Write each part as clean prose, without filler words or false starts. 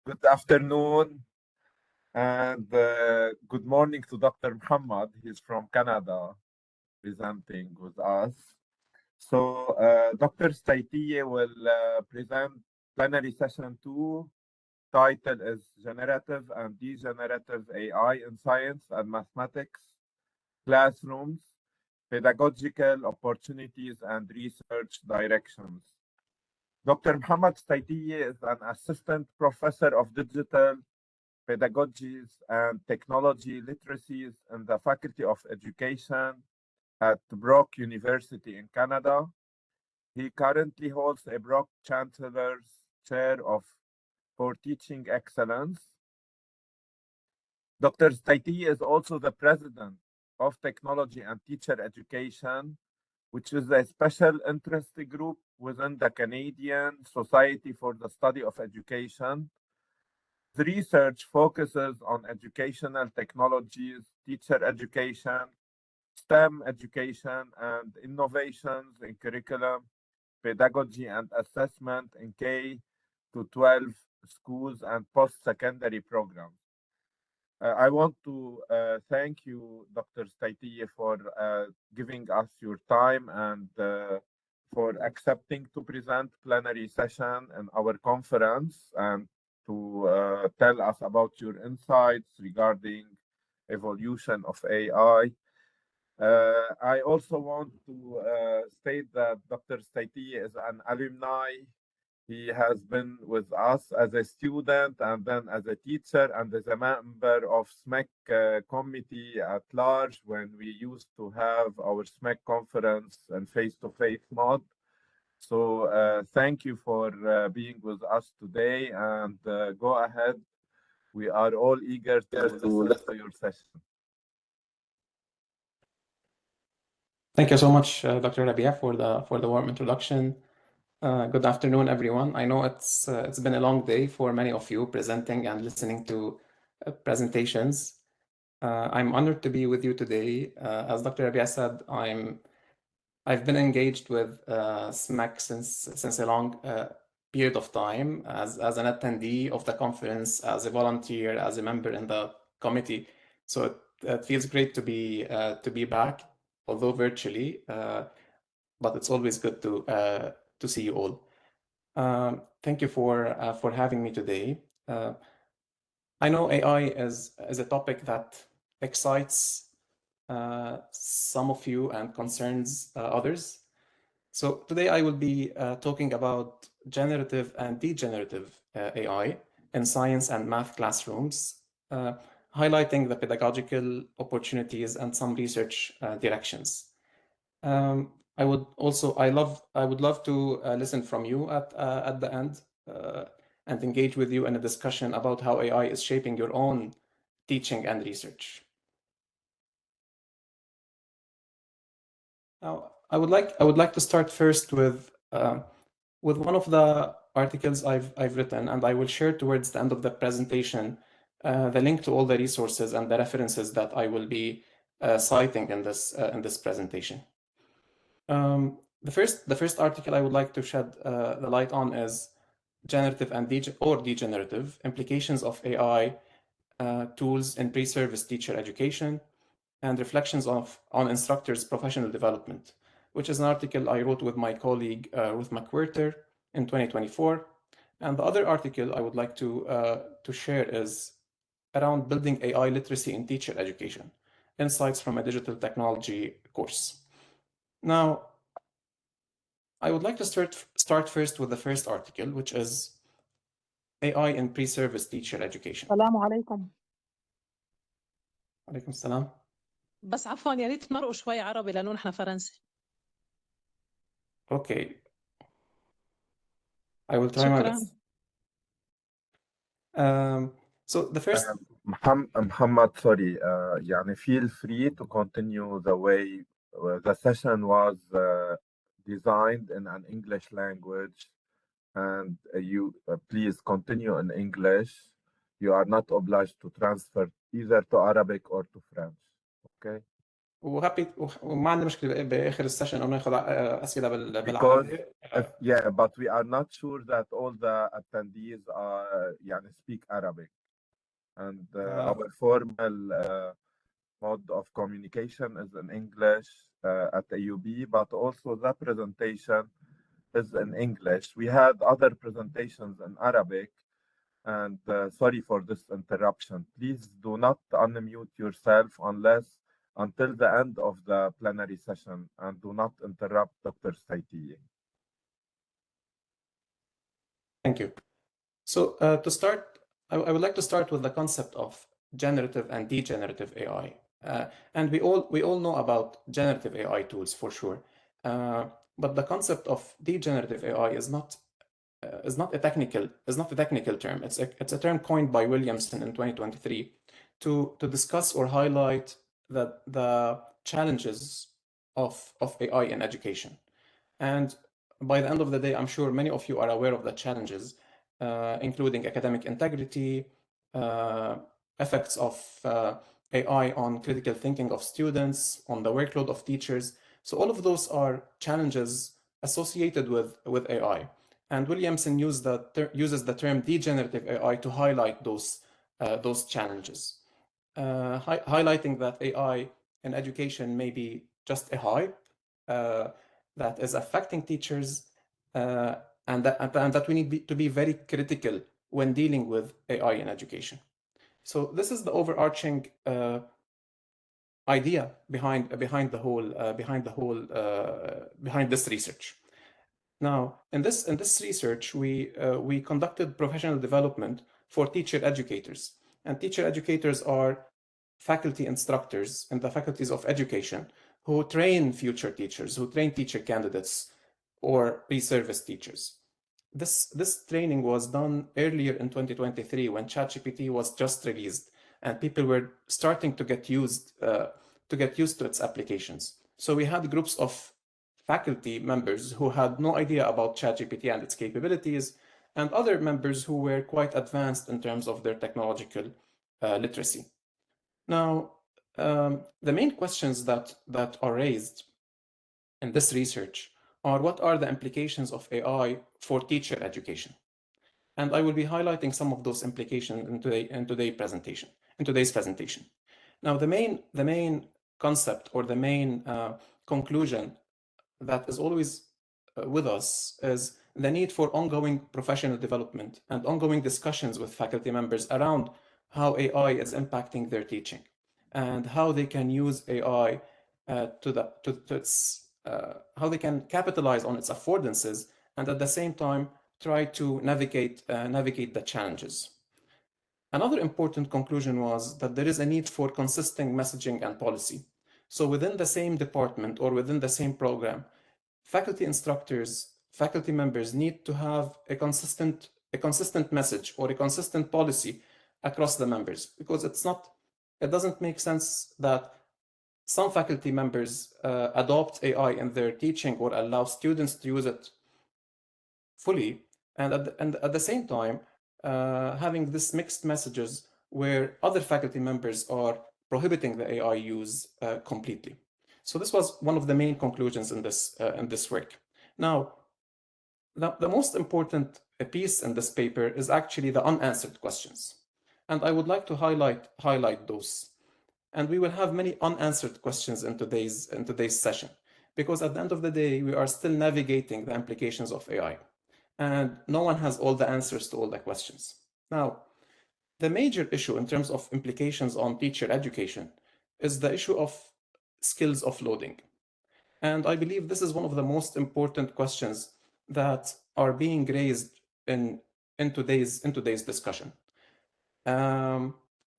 Good afternoon and good morning to Dr. Muhammad. He's from Canada presenting with us. So Dr. Staitiye will present Plenary Session 2. Title is Generative and Degenerative AI in Science and Mathematics, Classrooms, Pedagogical Opportunities and Research Directions. Dr. Muhammad Staitiye is an Assistant Professor of Digital Pedagogies and Technology Literacies in the Faculty of Education at Brock University in Canada. He currently holds a Brock Chancellor's Chair for Teaching Excellence. Dr. Staitiye is also the President of Technology and Teacher Education, which is a special interest group within the Canadian Society for the Study of Education. The research focuses on educational technologies, teacher education, STEM education, and innovations in curriculum, pedagogy, and assessment in K-12 schools and post-secondary programs. I want to thank you, Dr. Staitiye, for giving us your time and for accepting to present plenary session in our conference and to tell us about your insights regarding evolution of AI. I also want to state that Dr. Staitiye is an alumni. He has been with us as a student and then as a teacher and as a member of SMEC committee at large when we used to have our SMEC conference in face-to-face mode. So thank you for being with us today and go ahead. We are all eager to listen to your session. Thank you so much, Dr. Rabia, for the warm introduction. Good afternoon, everyone. I know it's been a long day for many of you presenting and listening to presentations. I'm honored to be with you today. As Dr. Rabia said, I've been engaged with SMEC since a long period of time as an attendee of the conference, as a volunteer, as a member in the committee. So it feels great to be back, although virtually, but it's always good to see you all. Thank you for having me today. I know AI is a topic that excites some of you and concerns others. So today I will be talking about generative and degenerative AI in science and math classrooms, highlighting the pedagogical opportunities and some research directions. I would love to listen from you at the end and engage with you in a discussion about how AI is shaping your own teaching and research. Now, I would like to start first with one of the articles I've written, and I will share towards the end of the presentation the link to all the resources and the references that I will be citing in this presentation. The first article I would like to shed the light on is generative and degenerative implications of AI tools in pre-service teacher education and reflections on instructors' professional development, which is an article I wrote with my colleague Ruth McWhirter in 2024. And the other article I would like to share is around building AI literacy in teacher education, insights from a digital technology course. Now, I would like to start first with the first article, which is AI in pre-service teacher education. السلام عليكم. عليكم السلام. بس عفوا يا ريت نرقوا شوي عربي لأنه نحن فرنسي. Okay. I will try my best. So the first Muhammad, sorry, feel free to continue the way the session was designed in an English language, and you please continue in English. You are not obliged to transfer either to Arabic or to French. Okay. وهابي وما عندي مشكله باخر السيشن انه ناخذ اسئله because بالعربي. yeah, but we are not sure that all the attendees are يعني speak Arabic, and our formal mode of communication is in English at AUB, but also the presentation is in English. We had other presentations in Arabic, and sorry for this interruption. Please do not unmute yourself until the end of the plenary session, and do not interrupt Dr. Saitiye. Thank you. So to start, I would like to start with the concept of generative and degenerative AI. And we all know about generative AI tools for sure. But the concept of degenerative AI is not a technical term. It's a term coined by Williamson in 2023 to discuss or highlight the challenges of AI in education. And by the end of the day, I'm sure many of you are aware of the challenges, including academic integrity, effects of AI on critical thinking of students, on the workload of teachers. So all of those are challenges associated with AI. And Williamson uses the term degenerative AI to highlight those challenges, highlighting that AI in education may be just a hype that is affecting teachers, and that we need to be very critical when dealing with AI in education. So this is the overarching idea behind this research. Now, in this research, we conducted professional development for teacher educators, and teacher educators are faculty instructors in the faculties of education who train future teachers, who train teacher candidates or pre-service teachers. This training was done earlier in 2023 when ChatGPT was just released and people were starting to get used to its applications. So we had groups of faculty members who had no idea about ChatGPT and its capabilities, and other members who were quite advanced in terms of their technological literacy. Now, the main questions that are raised in this research are what are the implications of AI for teacher education? And I will be highlighting some of those implications in today's presentation. Now, the main concept or the main conclusion that is always with us is the need for ongoing professional development and ongoing discussions with faculty members around how AI is impacting their teaching and how they can use AI how they can capitalize on its affordances and at the same time try to navigate the challenges. Another important conclusion was that there is a need for consistent messaging and policy. So within the same department or within the same program, faculty instructors, faculty members need to have a consistent message or a consistent policy across the members, because it doesn't make sense that some faculty members adopt AI in their teaching or allow students to use it fully, and at the same time having this mixed messages where other faculty members are prohibiting the AI use completely. So this was one of the main conclusions in this work. Now, the most important piece in this paper is actually the unanswered questions, and I would like to highlight those. And we will have many unanswered questions in today's session, because at the end of the day, we are still navigating the implications of AI, and no one has all the answers to all the questions. Now, the major issue in terms of implications on teacher education is the issue of skills offloading. And I believe this is one of the most important questions that are being raised in today's discussion.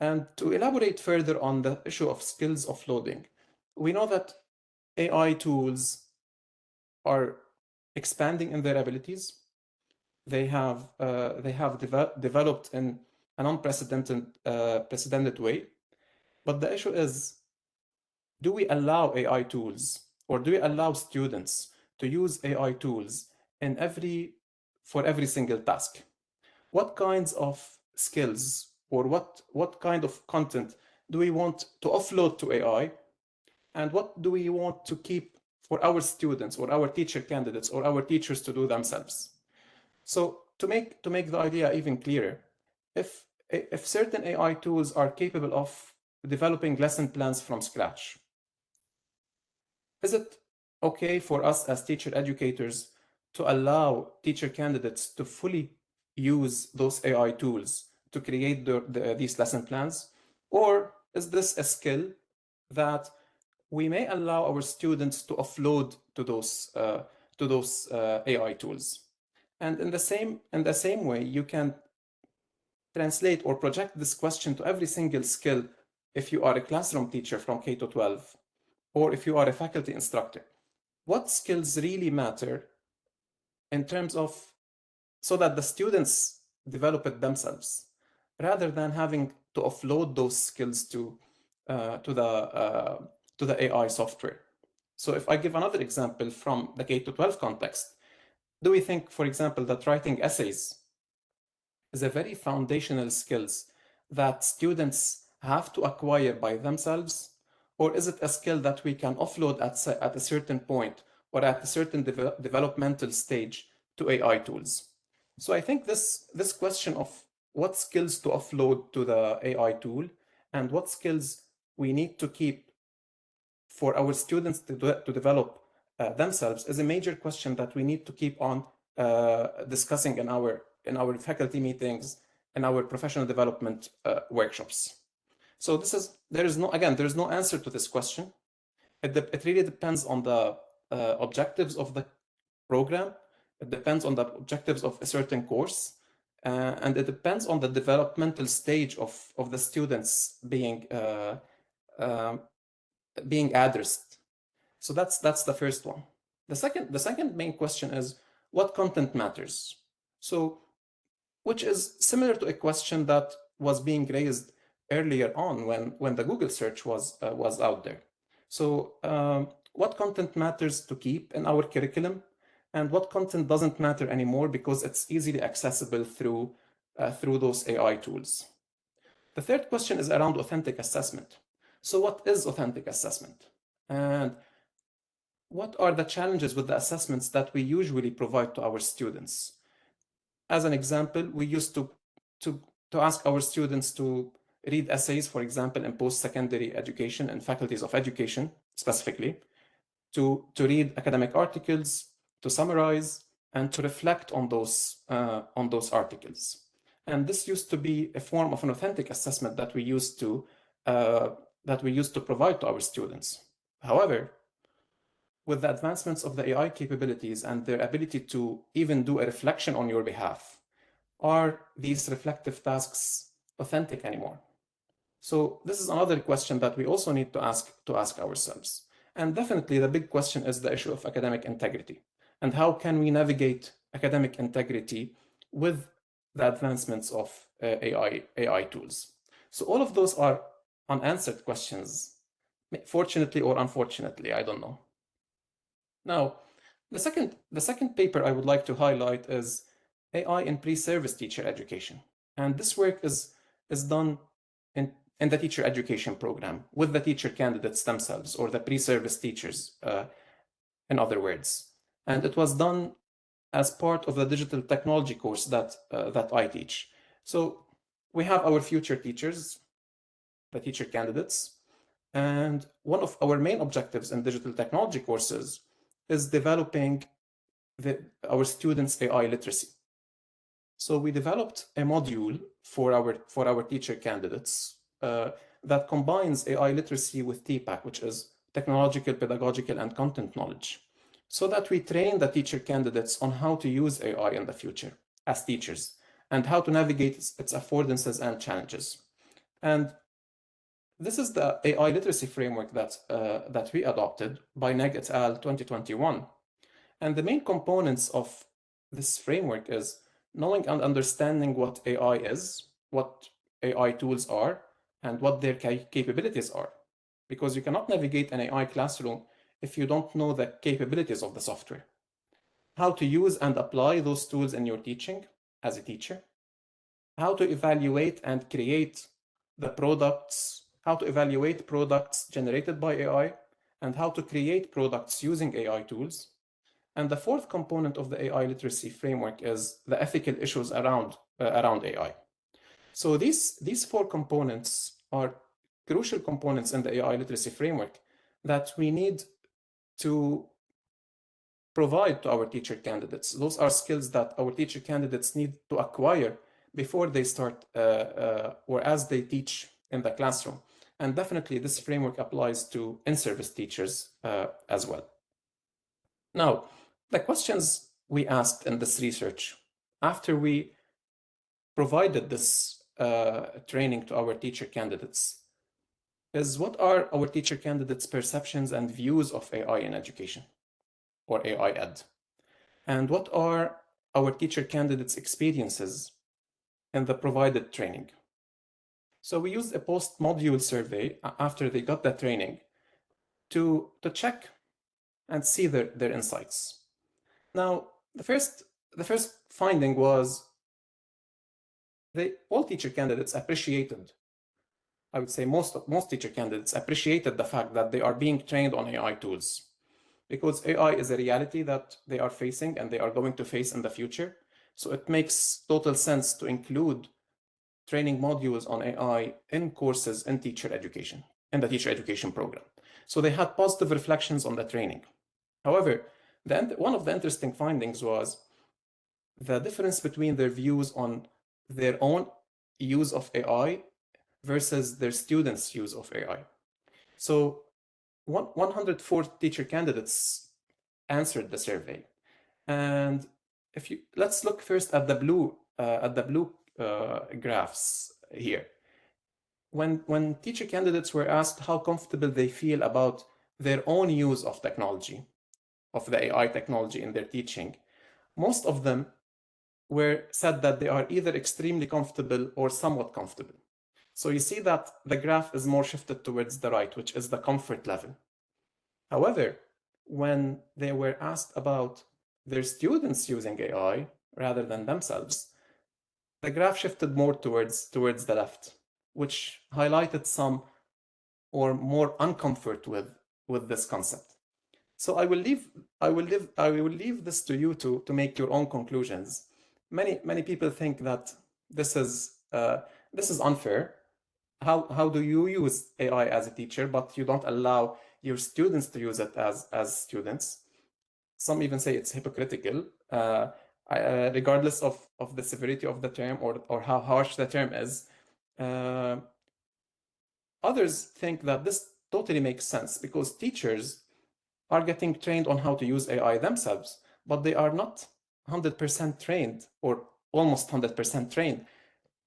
And to elaborate further on the issue of skills offloading, we know that AI tools are expanding in their abilities. They have developed in an unprecedented way. But the issue is, do we allow AI tools, or do we allow students to use AI tools for every single task? What kinds of skills or what kind of content do we want to offload to AI and what do we want to keep for our students or our teacher candidates or our teachers to do themselves. So to make the idea even clearer, if certain AI tools are capable of developing lesson plans from scratch, is it okay for us as teacher educators to allow teacher candidates to fully use those AI tools to create these lesson plans? Or is this a skill that we may allow our students to offload to those AI tools? And in the same way, you can translate or project this question to every single skill if you are a classroom teacher from K to 12, or if you are a faculty instructor. What skills really matter in terms of so that the students develop it themselves, rather than having to offload those skills to the AI software. So if I give another example from the K to 12 context, do we think, for example, that writing essays is a very foundational skills that students have to acquire by themselves? Or is it a skill that we can offload at a certain point or at a certain developmental stage to AI tools? So I think this question of what skills to offload to the AI tool and what skills we need to keep for our students to develop themselves is a major question that we need to keep on discussing in our faculty meetings, in our professional development workshops. So there is no answer to this question. It really depends on the objectives of the program. It depends on the objectives of a certain course, and it depends on the developmental stage of the students being addressed. So that's the first one. The second main question is what content matters. So, which is similar to a question that was being raised earlier on when the Google search was out there. So, what content matters to keep in our curriculum, and what content doesn't matter anymore because it's easily accessible through those AI tools. The third question is around authentic assessment. So, what is authentic assessment, and what are the challenges with the assessments that we usually provide to our students? As an example, we used to ask our students to read essays, for example, in post-secondary education and faculties of education specifically, to read academic articles, to summarize, and to reflect on those articles. And this used to be a form of an authentic assessment that we used to provide to our students. However, with the advancements of the AI capabilities and their ability to even do a reflection on your behalf, are these reflective tasks authentic anymore? So this is another question that we also need to ask ourselves. And definitely the big question is the issue of academic integrity. And how can we navigate academic integrity with the advancements of AI tools? So all of those are unanswered questions, fortunately or unfortunately, I don't know. Now, the second paper I would like to highlight is AI in pre-service teacher education. And this work is done in the teacher education program with the teacher candidates themselves, or the pre-service teachers, in other words. And it was done as part of the digital technology course that I teach. So we have our future teachers, the teacher candidates, and one of our main objectives in digital technology courses is developing our students' AI literacy. So we developed a module for our teacher candidates that combines AI literacy with TPAC, which is technological, pedagogical, and content knowledge, so that we train the teacher candidates on how to use AI in the future as teachers and how to navigate its affordances and challenges. And this is the AI literacy framework that we adopted by Neg et al. 2021. And the main components of this framework is knowing and understanding what AI is, what AI tools are, and what their capabilities are. Because you cannot navigate an AI classroom if you don't know the capabilities of the software. How to use and apply those tools in your teaching as a teacher. How to evaluate and create the products, how to evaluate products generated by AI, and how to create products using AI tools. And the fourth component of the AI literacy framework is the ethical issues around AI. So these four components are crucial components in the AI literacy framework that we need to provide to our teacher candidates. Those are skills that our teacher candidates need to acquire before they start or as they teach in the classroom. And definitely this framework applies to in-service teachers as well. Now, the questions we asked in this research after we provided this training to our teacher candidates is, what are our teacher candidates' perceptions and views of AI in education or AI ed? And what are our teacher candidates' experiences in the provided training? So we used a post-module survey after they got the training to check and see their insights. Now, the first finding was all teacher candidates appreciated, I would say most teacher candidates appreciated the fact that they are being trained on AI tools, because AI is a reality that they are facing and they are going to face in the future. So it makes total sense to include training modules on AI in courses in teacher education, in the teacher education program. So they had positive reflections on the training. However, one of the interesting findings was the difference between their views on their own use of AI versus their students' use of AI. So 104 teacher candidates answered the survey, and let's look first at the blue graphs here. When teacher candidates were asked how comfortable they feel about their own use of technology, of the AI technology in their teaching, most of them said that they are either extremely comfortable or somewhat comfortable. So you see that the graph is more shifted towards the right, which is the comfort level. However, when they were asked about their students using AI rather than themselves, the graph shifted more towards the left, which highlighted some or more uncomfort with this concept. So I will leave this to you to make your own conclusions. Many people think that this is unfair. How do you use AI as a teacher, but you don't allow your students to use it as students? Some even say it's hypocritical, regardless of the severity of the term or how harsh the term is. Others think that this totally makes sense because teachers are getting trained on how to use AI themselves, but they are not 100% trained or almost 100% trained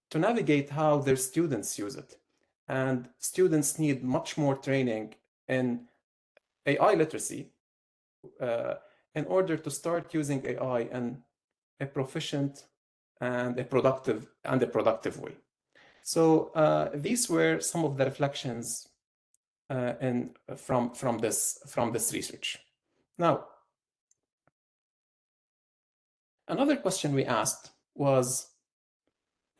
to navigate how their students use it. And students need much more training in AI literacy in order to start using AI in a proficient and a productive way. So these were some of the reflections from this research. Now, another question we asked was,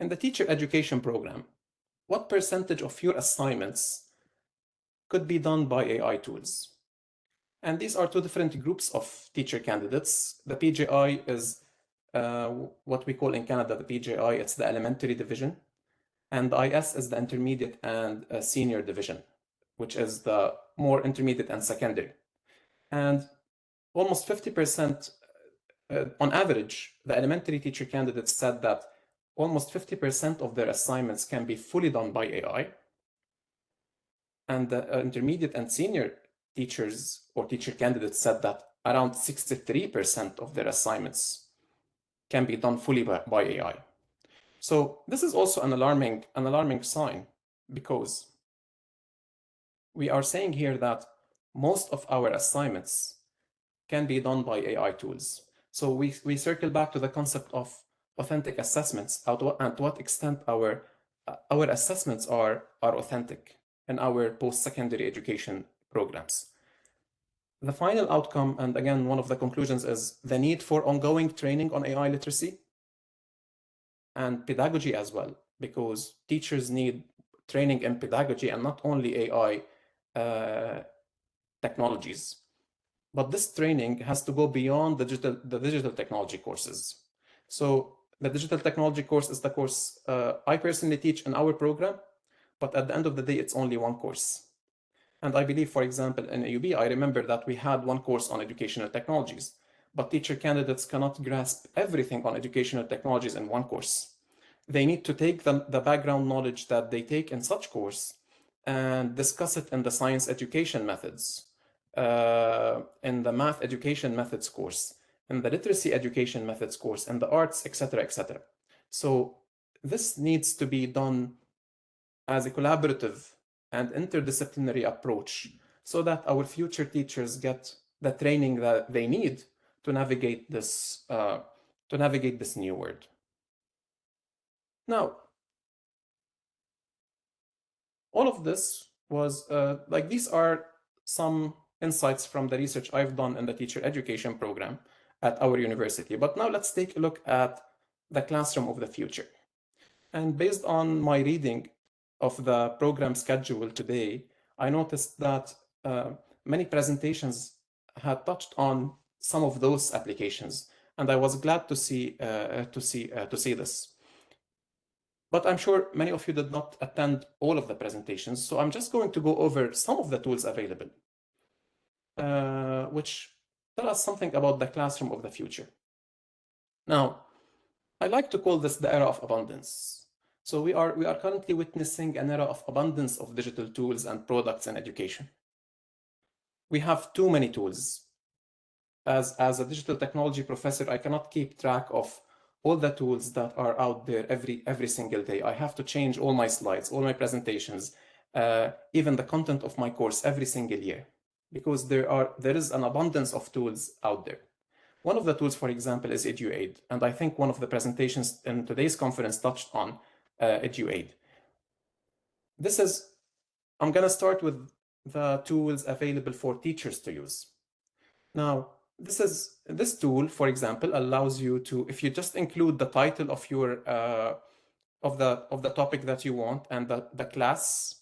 in the teacher education program, what percentage of your assignments could be done by AI tools? And these are two different groups of teacher candidates. The PJI is what we call in Canada the PJI, it's the elementary division, and the IS is the intermediate and senior division, which is the more intermediate and secondary. And almost 50%, on average, the elementary teacher candidates said that almost 50% of their assignments can be fully done by AI. And the intermediate and senior teachers or teacher candidates said that around 63% of their assignments can be done fully by AI. So this is also an alarming sign, because we are saying here that most of our assignments can be done by AI tools. So we circle back to the concept of authentic assessments, and to what extent our assessments are authentic in our post-secondary education programs. The final outcome, and again, one of the conclusions, is the need for ongoing training on AI literacy and pedagogy as well, because teachers need training in pedagogy and not only AI technologies. But this training has to go beyond the digital technology courses. So the digital technology course is the course I personally teach in our program, but at the end of the day, it's only one course. And I believe, for example, in AUB, I remember that we had one course on educational technologies, but teacher candidates cannot grasp everything on educational technologies in one course. They need to take the background knowledge that they take in such course and discuss it in the science education methods, in the math education methods course, in the literacy education methods course, in the arts, etc., etc. So this needs to be done as a collaborative and interdisciplinary approach so that our future teachers get the training that they need to navigate this new world. Now, all of this was like, these are some insights from the research I've done in the teacher education program at our university. But now let's take a look at the classroom of the future. And based on my reading of the program schedule today, I noticed that many presentations had touched on some of those applications, and I was glad to see this. But I'm sure many of you did not attend all of the presentations, so I'm just going to go over some of the tools available, which tell us something about the classroom of the future. Now, I like to call this the era of abundance. So we are currently witnessing an era of abundance of digital tools and products in education. We have too many tools. As a digital technology professor, I cannot keep track of all the tools that are out there every single day. I have to change all my slides, all my presentations, even the content of my course every single year, because there is an abundance of tools out there. One of the tools, for example, is EduAid, and I think one of the presentations in today's conference touched on EduAid. I'm going to start with the tools available for teachers to use. Now, this tool, for example, allows you to, if you just include the title of your of the topic that you want and the class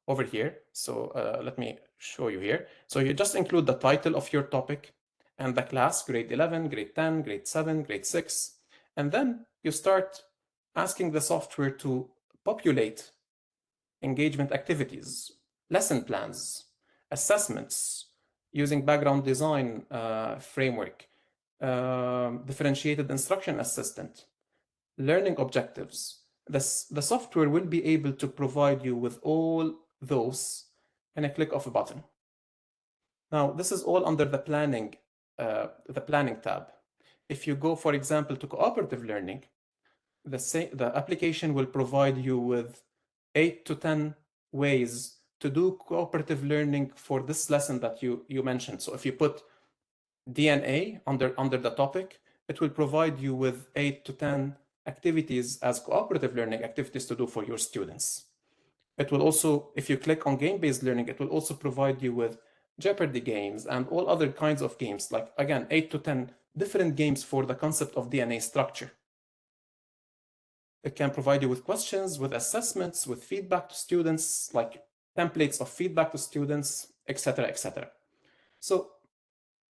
over here. So let me show you here. So you just include the title of your topic and the class, grade 11, grade 10, grade 7, grade 6, and then you start asking the software to populate engagement activities, lesson plans, assessments, using background design framework, differentiated instruction assistant, learning objectives. The software will be able to provide you with all those in a click of a button. Now, this is all under the planning tab. If you go, for example, to cooperative learning, the application will provide you with 8 to 10 ways to do cooperative learning for this lesson that you mentioned. So if you put DNA under the topic, it will provide you with 8 to 10 activities as cooperative learning activities to do for your students. It will also, if you click on game-based learning, it will also provide you with Jeopardy games and all other kinds of games, like, again, 8 to 10 different games for the concept of DNA structure. It can provide you with questions, with assessments, with feedback to students, like templates of feedback to students, etc., etc. So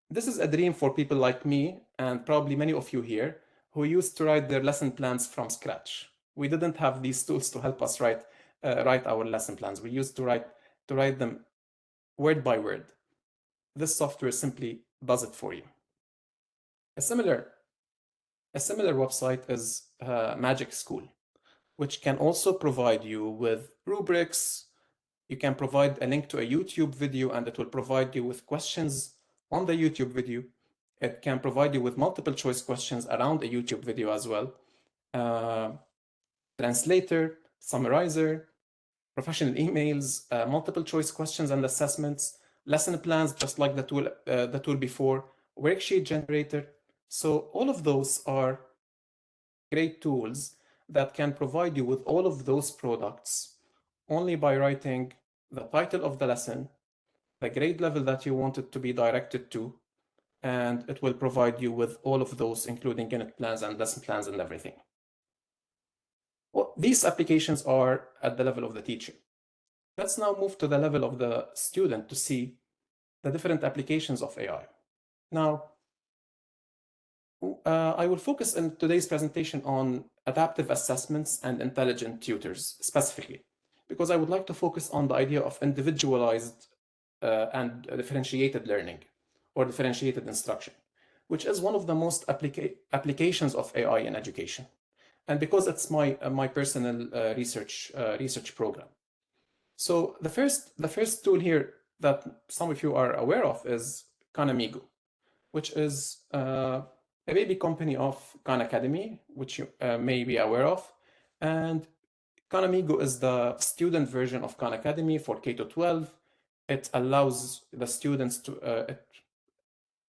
this is a dream for people like me and probably many of you here who used to write their lesson plans from scratch. We didn't have these tools to help us write our lesson plans. We used to write them word by word. This software simply does it for you. A similar website is Magic School, which can also provide you with rubrics. You can provide a link to a YouTube video and it will provide you with questions on the YouTube video. It can provide you with multiple choice questions around a YouTube video as well. Translator, summarizer, professional emails, multiple choice questions and assessments, lesson plans, just like the tool before, worksheet generator. So all of those are great tools that can provide you with all of those products only by writing the title of the lesson, the grade level that you want it to be directed to, and it will provide you with all of those, including unit plans and lesson plans and everything. Well, these applications are at the level of the teacher. Let's now move to the level of the student to see the different applications of AI. Now, I will focus in today's presentation on adaptive assessments and intelligent tutors specifically, because I would like to focus on the idea of individualized and differentiated learning or differentiated instruction, which is one of the most applications of AI in education. And because it's my personal research program. So the first tool here that some of you are aware of is Khan Amigo, which is a baby company of Khan Academy, which you may be aware of. And Khan Amigo is the student version of Khan Academy for K-12. It allows the students to, it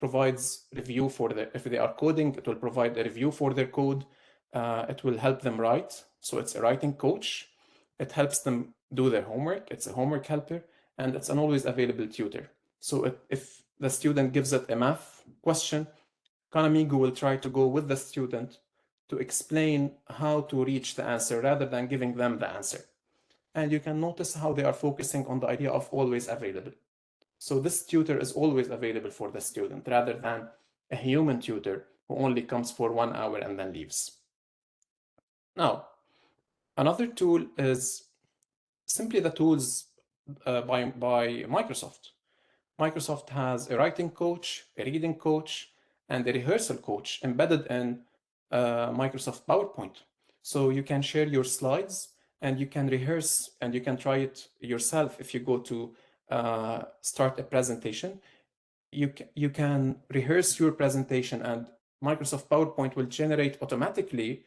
provides review for if they are coding, it will provide a review for their code. It will help them write. So it's a writing coach. It helps them do their homework. It's a homework helper, and it's an always available tutor. So if the student gives it a math question, Khan Amigo will try to go with the student to explain how to reach the answer rather than giving them the answer. And you can notice how they are focusing on the idea of always available. So this tutor is always available for the student rather than a human tutor who only comes for 1 hour and then leaves. Now, another tool is simply the tools by Microsoft. Microsoft has a writing coach, a reading coach, and a rehearsal coach embedded in Microsoft PowerPoint. So you can share your slides and you can rehearse and you can try it yourself. If you go to start a presentation, you can rehearse your presentation and Microsoft PowerPoint will generate automatically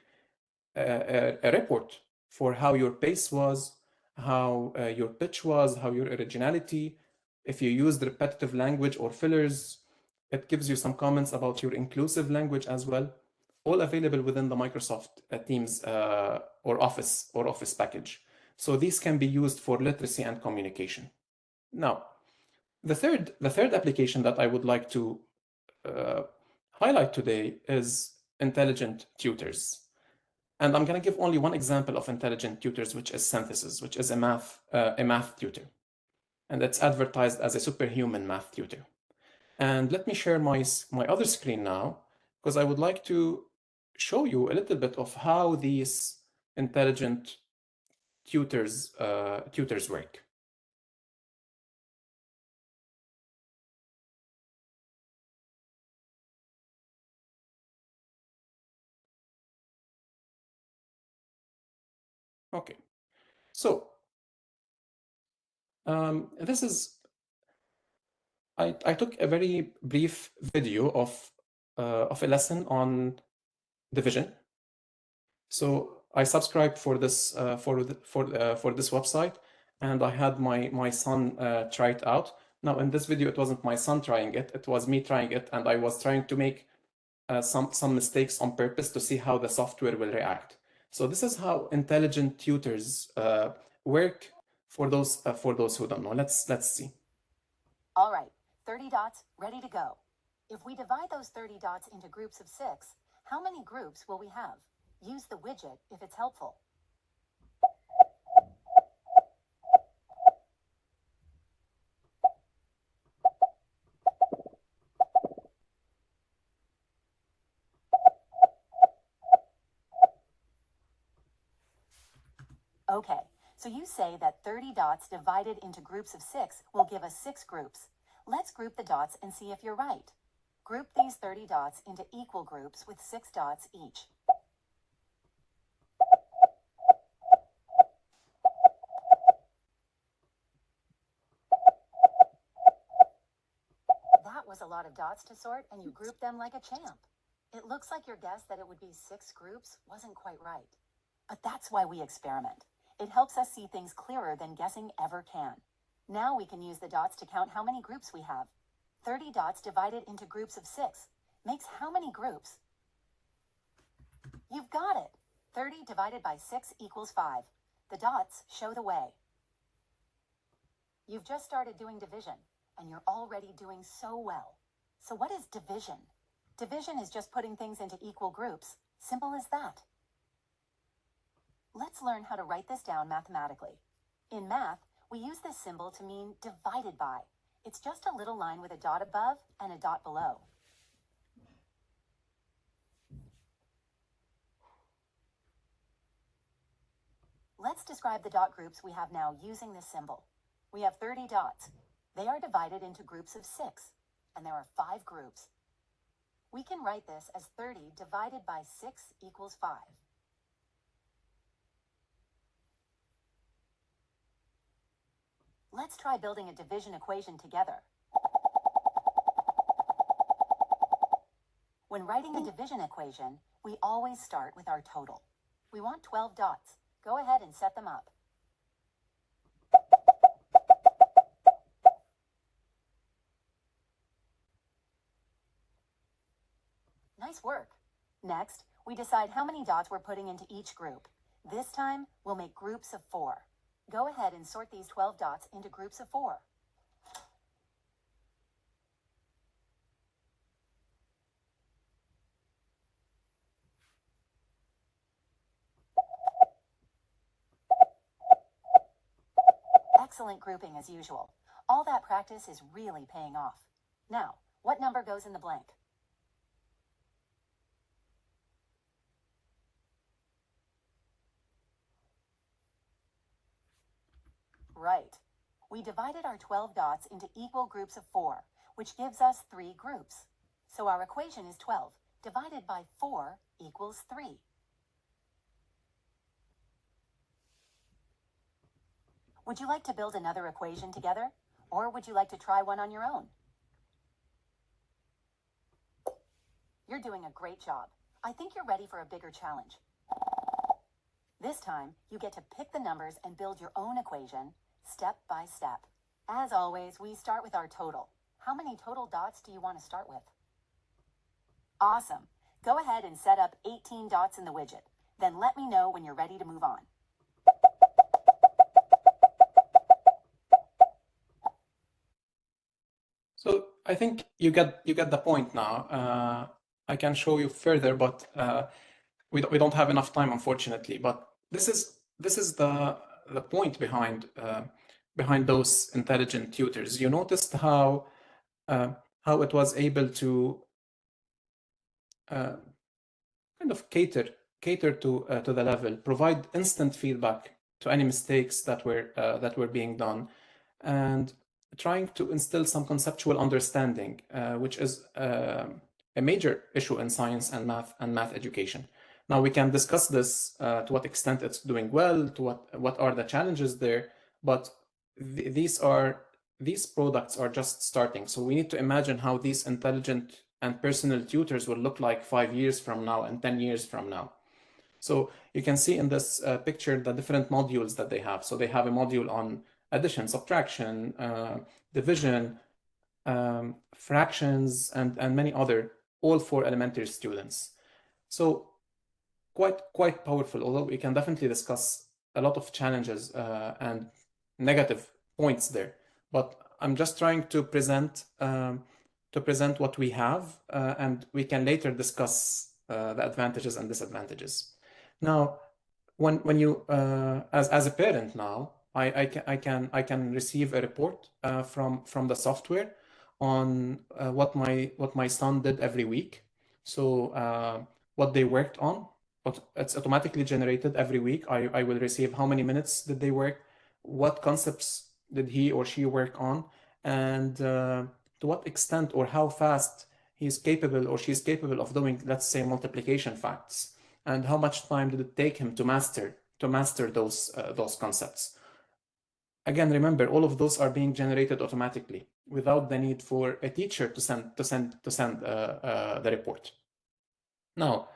a report for how your pace was, how your pitch was, how your originality. If you used repetitive language or fillers, it gives you some comments about your inclusive language as well, all available within the Microsoft Teams or Office package. So these can be used for literacy and communication. Now, the third application that I would like to highlight today is intelligent tutors. And I'm going to give only one example of intelligent tutors, which is Synthesis, which is a math tutor. And it's advertised as a superhuman math tutor. And let me share my other screen now, because I would like to show you a little bit of how these intelligent tutors work. Okay, so this is, I took a very brief video of a lesson on division. So I subscribed for this for this website, and I had my son try it out. Now in this video, it wasn't my son trying it; it was me trying it, and I was trying to make some mistakes on purpose to see how the software will react. So this is how intelligent tutors work for those who don't know. Let's see. All right, 30 dots ready to go. If we divide those 30 dots into groups of 6, how many groups will we have? Use the widget if it's helpful. Okay, so you say that 30 dots divided into groups of 6 will give us 6 groups. Let's group the dots and see if you're right. Group these 30 dots into equal groups with 6 dots each. That was a lot of dots to sort, and you grouped them like a champ. It looks like your guess that it would be 6 groups wasn't quite right. But that's why we experiment. It helps us see things clearer than guessing ever can. Now we can use the dots to count how many groups we have. 30 dots divided into groups of 6 makes how many groups? You've got it. 30 divided by 6 equals 5. The dots show the way. You've just started doing division, and you're already doing so well. So what is division? Division is just putting things into equal groups. Simple as that. Let's learn how to write this down mathematically. In math, we use this symbol to mean divided by. It's just a little line with a dot above and a dot below. Let's describe the dot groups we have now using this symbol. We have 30 dots. They are divided into groups of 6, and there are 5 groups. We can write this as 30 divided by 6 equals 5. Let's try building a division equation together. When writing a division equation, we always start with our total. We want 12 dots. Go ahead and set them up. Nice work. Next, we decide how many dots we're putting into each group. This time, we'll make groups of 4. Go ahead and sort these 12 dots into groups of 4. Excellent grouping as usual. All that practice is really paying off. Now, what number goes in the blank? Right. We divided our 12 dots into equal groups of 4, which gives us 3 groups. So our equation is 12 divided by 4 equals 3. Would you like to build another equation together? Or would you like to try one on your own? You're doing a great job. I think you're ready for a bigger challenge. This time, you get to pick the numbers and build your own equation, step by step. As always, we start with our total. How many total dots do you want to start with? Awesome. Go ahead and set up 18 dots in the widget. Then let me know when you're ready to move on. So I think you get the point now. I can show you further, but we don't have enough time, unfortunately. But this is the point behind those intelligent tutors. You noticed how it was able to kind of cater to the level, provide instant feedback to any mistakes that were being done, and trying to instill some conceptual understanding, which is a major issue in science and math education. Now we can discuss this to what extent it's doing well, to what are the challenges there, but these products are just starting. So we need to imagine how these intelligent and personal tutors will look like 5 years from now and 10 years from now. So you can see in this picture the different modules that they have. So they have a module on addition, subtraction, division, fractions, and many other, all for elementary students. So quite powerful, although we can definitely discuss a lot of challenges and negative points there. But I'm just trying to present what we have, and we can later discuss the advantages and disadvantages. Now, when you as a parent now, I can receive a report from the software on what my son did every week. So what they worked on, but it's automatically generated every week. I will receive how many minutes did they work, what concepts did he or she work on, and to what extent or how fast he's capable or she's capable of doing, let's say, multiplication facts, and how much time did it take him to master those concepts. Again, remember, all of those are being generated automatically without the need for a teacher to send the report. Now,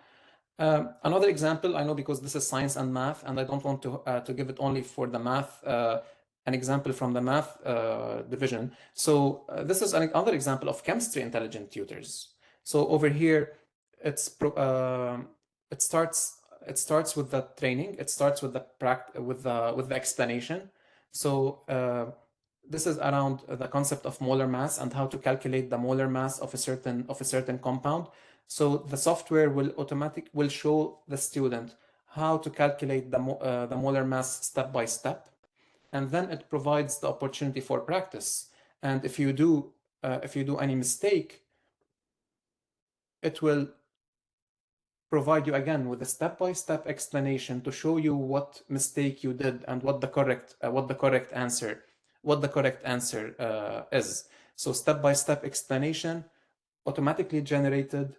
another example, I know because this is science and math, and I don't want to give it only for the math, an example from the math division. So this is another example of chemistry intelligent tutors. So over here, it starts with the training. It starts with the explanation. So this is around the concept of molar mass and how to calculate the molar mass of a certain compound. So the software will show the student how to calculate the molar mass step by step, and then it provides the opportunity for practice. And if you do any mistake, it will provide you again with a step-by-step explanation to show you what mistake you did and what the correct answer is. So step-by-step explanation automatically generated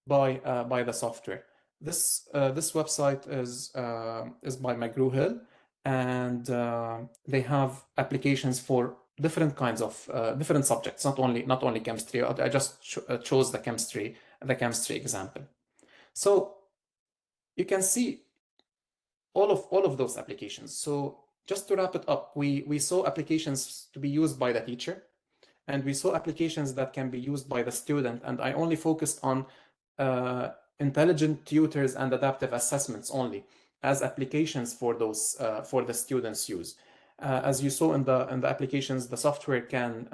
by the software. This website is by McGraw-Hill, and they have applications for different kinds of different subjects, not only chemistry. I just chose the chemistry example. So you can see all of those applications. So just to wrap it up, we saw applications to be used by the teacher, and we saw applications that can be used by the student, and I only focused on intelligent tutors and adaptive assessments only as applications for those for the students' use. As you saw in the applications, the software can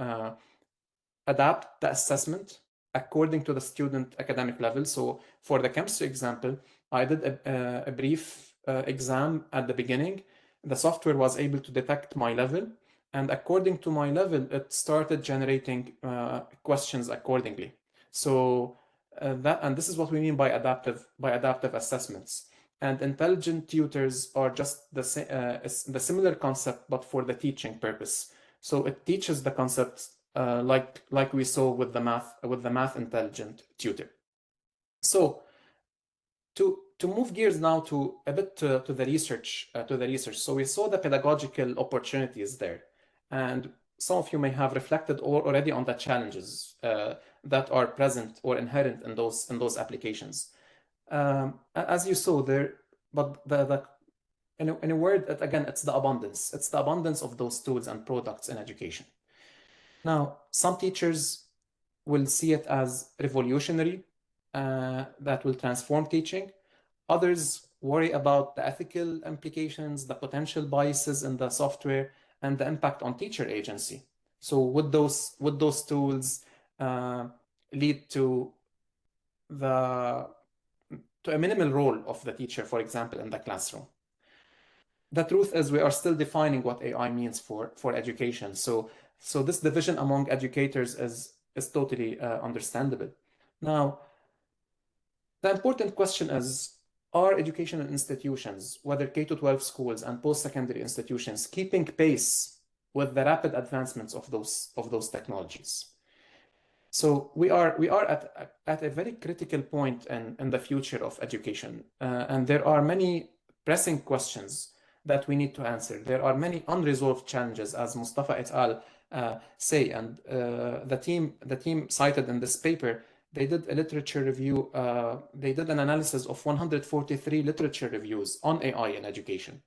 adapt the assessment according to the student academic level. So for the chemistry example, I did a brief exam at the beginning. The software was able to detect my level, and according to my level, it started generating questions accordingly. So and this is what we mean by adaptive assessments. And intelligent tutors are just the similar concept, but for the teaching purpose. So it teaches the concepts like we saw with the math intelligent tutor. So to move gears now to a bit to the research. So we saw the pedagogical opportunities there, and some of you may have reflected already on the challenges that are present or inherent in those applications. As you saw there, but in a word, again, it's the abundance. It's the abundance of those tools and products in education. Now, some teachers will see it as revolutionary, that will transform teaching. Others worry about the ethical implications, the potential biases in the software, and the impact on teacher agency. So would those tools lead to a minimal role of the teacher, for example, in the classroom? The truth is we are still defining what AI means for education. So this division among educators is totally understandable. Now, the important question is, are educational institutions, whether K-12 schools and post-secondary institutions, keeping pace with the rapid advancements of those technologies? So we are at a very critical point in the future of education, and there are many pressing questions that we need to answer. There are many unresolved challenges, as Mustafa et al. Say, and the team cited in this paper, they did a literature review. They did an analysis of 143 literature reviews on AI in education,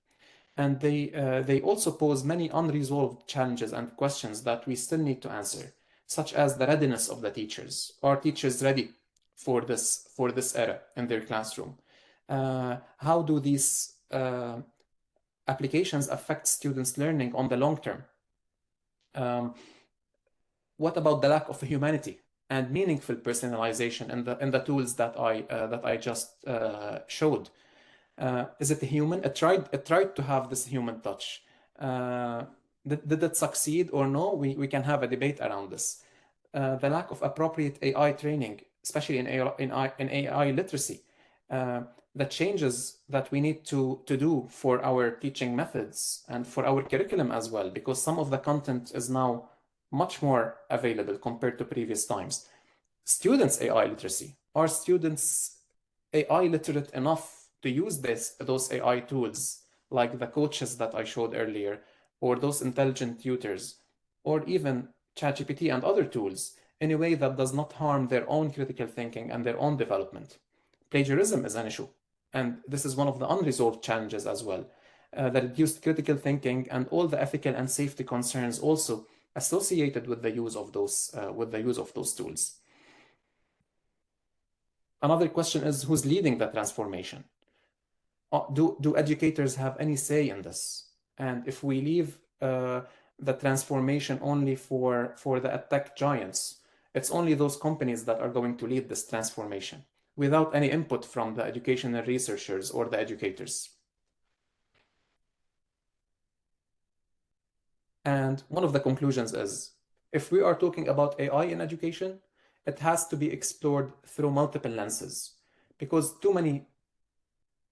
and they also pose many unresolved challenges and questions that we still need to answer, such as the readiness of the teachers. Are teachers ready for this era in their classroom? How do these applications affect students' learning on the long term? What about the lack of humanity and meaningful personalization in the tools that I just showed? Is it human? It tried to have this human touch. Did it succeed or no? We can have a debate around this. The lack of appropriate AI training, especially in AI literacy. The changes that we need to do for our teaching methods and for our curriculum as well, because some of the content is now much more available compared to previous times. Students' AI literacy. Are students AI literate enough to use those AI tools, like the coaches that I showed earlier, or those intelligent tutors, or even ChatGPT and other tools, in a way that does not harm their own critical thinking and their own development? Plagiarism is an issue, and this is one of the unresolved challenges as well. The reduced critical thinking and all the ethical and safety concerns also associated with the use of those tools. Another question is, who's leading the transformation? Do educators have any say in this? And if we leave the transformation only for the tech giants, it's only those companies that are going to lead this transformation without any input from the educational researchers or the educators. And one of the conclusions is, If we are talking about AI in education, it has to be explored through multiple lenses because too many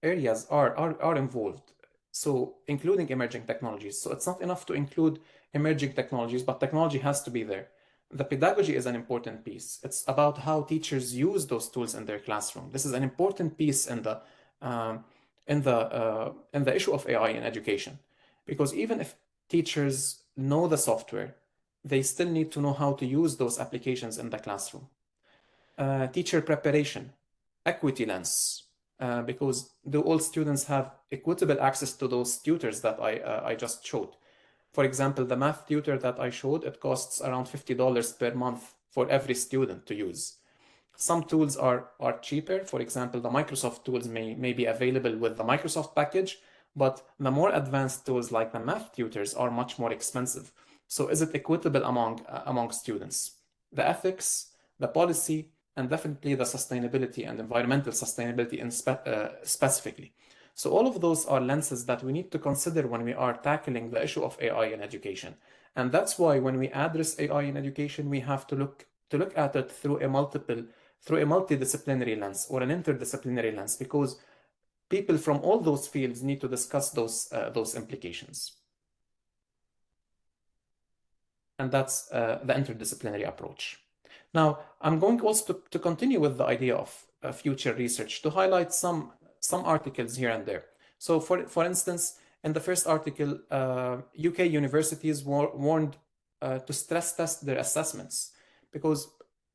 areas are involved. So including emerging technologies. So it's not enough to include emerging technologies, but technology has to be there. The pedagogy is an important piece. It's about how teachers use those tools in their classroom. This is an important piece in the issue of AI in education, because even if teachers know the software, they still need to know how to use those applications in the classroom. Teacher preparation, equity lens, because do all students have equitable access to those tutors that I just showed? For example, the math tutor that I showed, it costs around $50 per month for every student to use. Some tools are cheaper. For example, the Microsoft tools may be available with the Microsoft package, but the more advanced tools like the math tutors are much more expensive. So is it equitable among students? The ethics, the policy, and definitely the sustainability and environmental sustainability specifically. So all of those are lenses that we need to consider when we are tackling the issue of AI in education. And that's why when we address AI in education, we have to look at it through a multidisciplinary lens or an interdisciplinary lens, because people from all those fields need to discuss those implications. And that's the interdisciplinary approach. Now, I'm going also to continue with the idea of future research to highlight some articles here and there. So for instance, in the first article, UK universities warned to stress test their assessments, because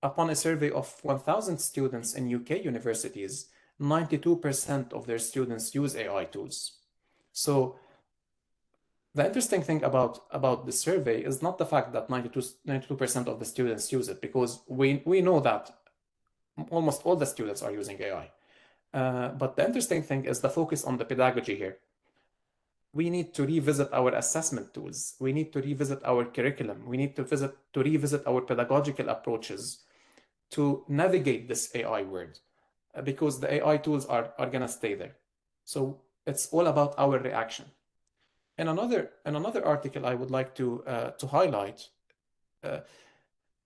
upon a survey of 1,000 students in UK universities, 92% of their students use AI tools. So the interesting thing about the survey is not the fact that 92% of the students use it, because we know that almost all the students are using AI. But the interesting thing is the focus on the pedagogy here. We need to revisit our assessment tools. We need to revisit our curriculum. We need to revisit our pedagogical approaches to navigate this AI world, because the AI tools are gonna stay there. So it's all about our reaction. In another article I would like to highlight,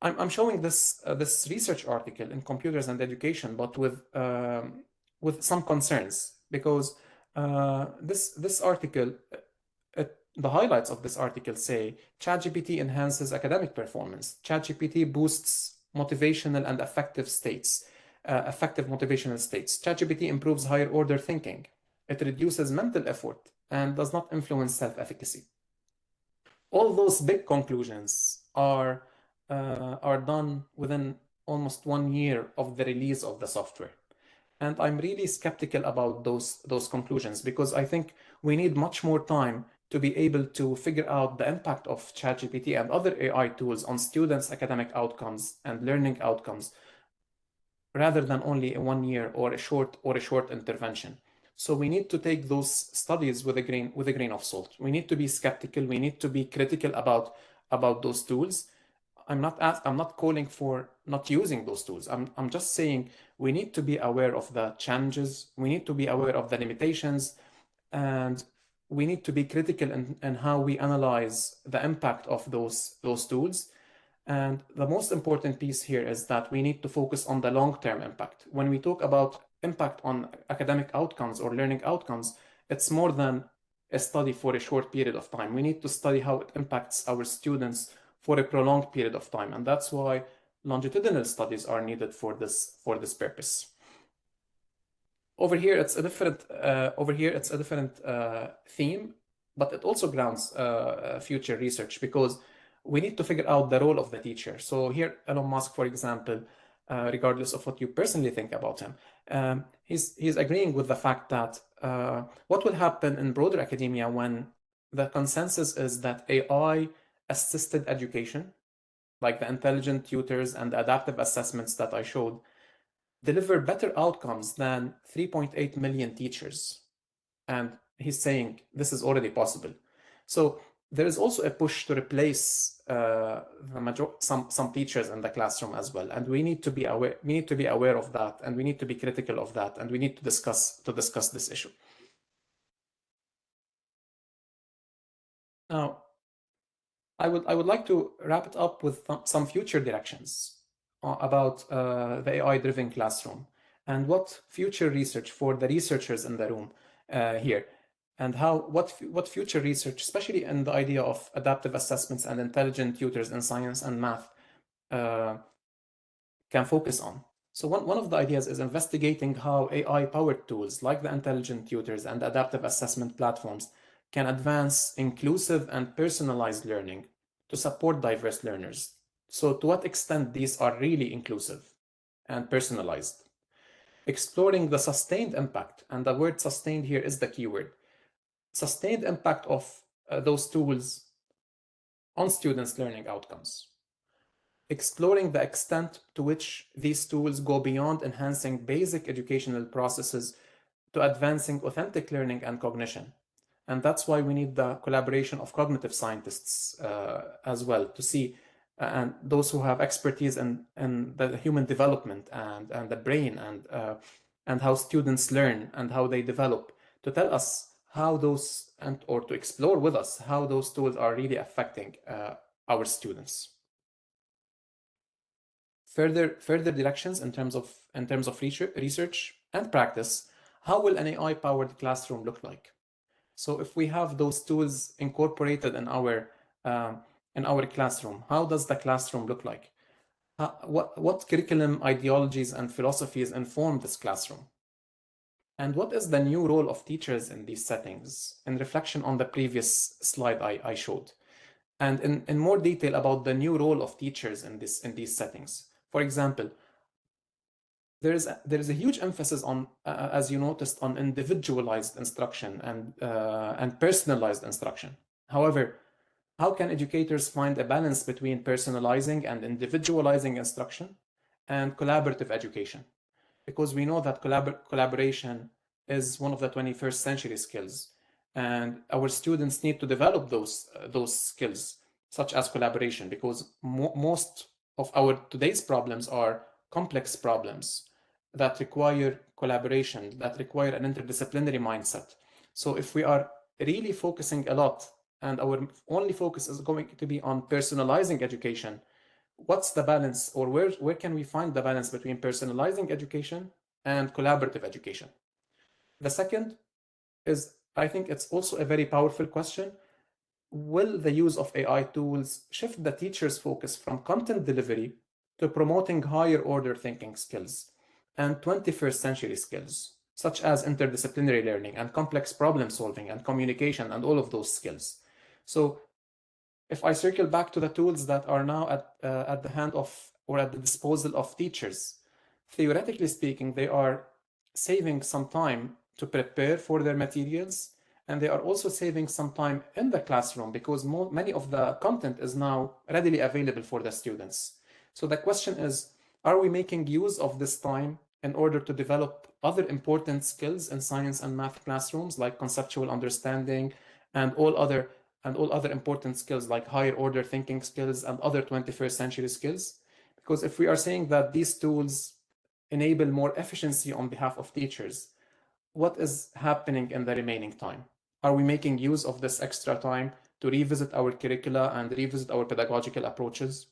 I'm showing this research article in Computers and Education, but with some concerns, because this article, the highlights of this article say ChatGPT enhances academic performance. ChatGPT boosts motivational and affective states. ChatGPT improves higher order thinking. It reduces mental effort and does not influence self-efficacy. All those big conclusions are done within almost 1 year of the release of the software. And I'm really skeptical about those conclusions, because I think we need much more time to be able to figure out the impact of ChatGPT and other AI tools on students' academic outcomes and learning outcomes, rather than only a 1 year or a short intervention. So we need to take those studies with a grain of salt. We need to be skeptical. We need to be critical about those tools. I'm not calling for not using those tools. I'm just saying we need to be aware of the challenges. We need to be aware of the limitations, and we need to be critical in how we analyze the impact of those tools. And the most important piece here is that we need to focus on the long-term impact. When we talk about impact on academic outcomes or learning outcomes, it's more than a study for a short period of time. We need to study how it impacts our students for a prolonged period of time. And that's why longitudinal studies are needed for this purpose. Over here, it's a different theme, but it also grounds future research, because we need to figure out the role of the teacher. So here, Elon Musk, for example, regardless of what you personally think about him, he's agreeing with the fact that what will happen in broader academia when the consensus is that AI-assisted education, like the intelligent tutors and the adaptive assessments that I showed, deliver better outcomes than 3.8 million teachers. And he's saying this is already possible. So there is also a push to replace some teachers in the classroom as well, and we need to be aware. We need to be aware of that, and we need to be critical of that, and we need to discuss this issue. Now, I would like to wrap it up with some future directions about the AI-driven classroom and what future research for the researchers in the room here, and what future research, especially in the idea of adaptive assessments and intelligent tutors in science and math, can focus on. So one of the ideas is investigating how AI-powered tools like the intelligent tutors and adaptive assessment platforms can advance inclusive and personalized learning to support diverse learners. So to what extent these are really inclusive and personalized. Exploring the sustained impact, and the word sustained here is the keyword, sustained impact of those tools on students' learning outcomes. Exploring the extent to which these tools go beyond enhancing basic educational processes to advancing authentic learning and cognition. And that's why we need the collaboration of cognitive scientists as well to see, and those who have expertise in the human development and the brain and how students learn and how they develop, to tell us how those, or to explore with us how those tools are really affecting our students. Further directions in terms of research and practice. How will an AI-powered classroom look like? So if we have those tools incorporated in our classroom, how does the classroom look like? What curriculum ideologies and philosophies inform this classroom? And what is the new role of teachers in these settings, in reflection on the previous slide I showed? And in more detail about the new role of teachers in these settings. For example, there is a huge emphasis on, as you noticed, on individualized instruction and personalized instruction. However, how can educators find a balance between personalizing and individualizing instruction and collaborative education? Because we know that collaboration is one of the 21st century skills, and our students need to develop those skills, such as collaboration, because most of our today's problems are complex problems that require collaboration, that require an interdisciplinary mindset. So if we are really focusing a lot and our only focus is going to be on personalizing education, what's the balance, or where can we find the balance between personalizing education and collaborative education? The second is, I think it's also a very powerful question. Will the use of AI tools shift the teacher's focus from content delivery to promoting higher order thinking skills and 21st century skills, such as interdisciplinary learning and complex problem solving and communication and all of those skills? So if I circle back to the tools that are now at the hand of, or at the disposal of teachers, theoretically speaking, they are saving some time to prepare for their materials, and they are also saving some time in the classroom because many of the content is now readily available for the students. So the question is, are we making use of this time in order to develop other important skills in science and math classrooms, like conceptual understanding and all other important skills like higher order thinking skills and other 21st century skills? Because if we are saying that these tools enable more efficiency on behalf of teachers, what is happening in the remaining time? Are we making use of this extra time to revisit our curricula and revisit our pedagogical approaches?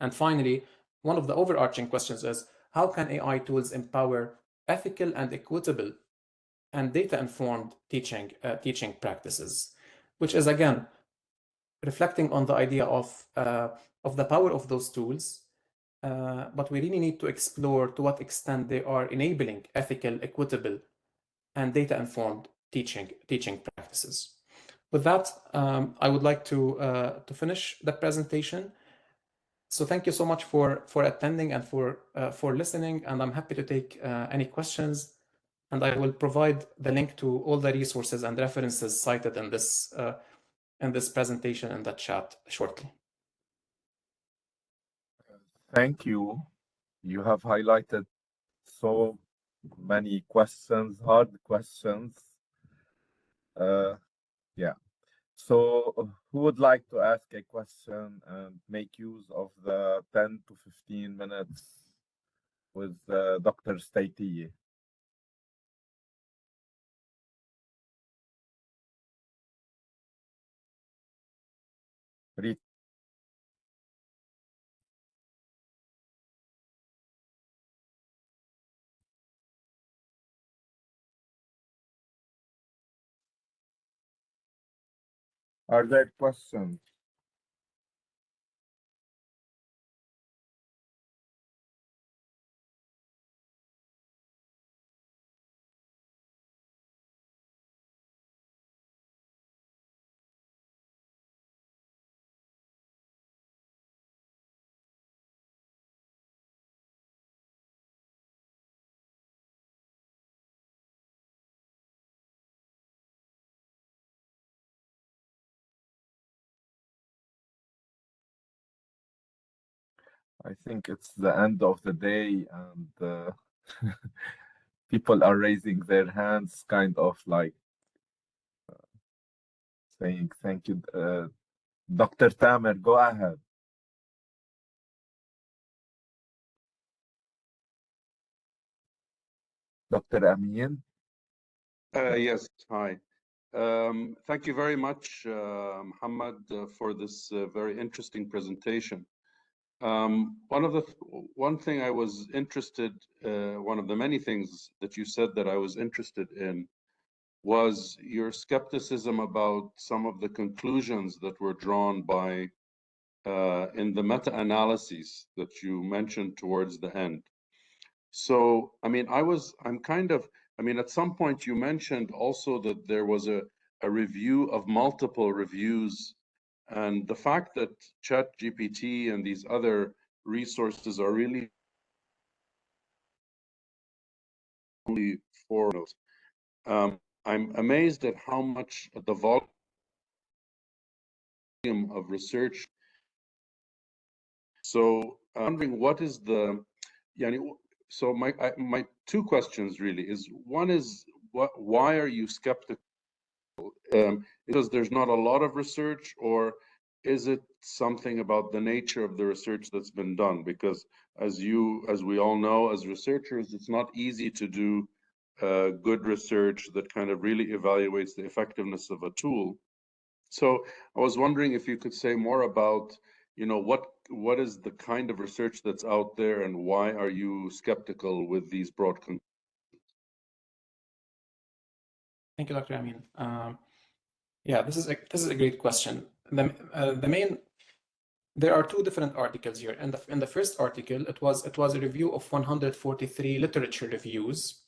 And finally, one of the overarching questions is, how can AI tools empower ethical and equitable and data-informed teaching practices? Which is, again, reflecting on the idea of the power of those tools, but we really need to explore to what extent they are enabling ethical, equitable, and data-informed teaching practices. With that, I would like to finish the presentation. So thank you so much for attending and for listening, and I'm happy to take any questions. And I will provide the link to all the resources and references cited in this presentation in the chat shortly. Thank you. You have highlighted so many questions, hard questions. Yeah. So who would like to ask a question and make use of the 10 to 15 minutes with Dr. Staiti? Read. Are there questions? I think it's the end of the day, and people are raising their hands, kind of like saying thank you. Dr. Tamer, go ahead. Dr. Amin? Yes, hi. Thank you very much, Muhammad, for this very interesting presentation. One thing I was interested, one of the many things that you said that I was interested in was your skepticism about some of the conclusions that were drawn by in the meta-analyses that you mentioned towards the end. So, I mean, at some point you mentioned also that there was a review of multiple reviews, and the fact that ChatGPT and these other resources are really only for those. I'm amazed at how much the volume of research. So I'm wondering what is the, so my two questions really is, one is, why are you skeptical? Because there's not a lot of research, or is it something about the nature of the research that's been done? Because as we all know, as researchers, it's not easy to do good research that kind of really evaluates the effectiveness of a tool. So I was wondering if you could say more about, what is the kind of research that's out there, and why are you skeptical with these broad conclusions? Thank you, Dr. Amin. Yeah, this is a great question. There are two different articles here. In the first article, it was a review of 143 literature reviews.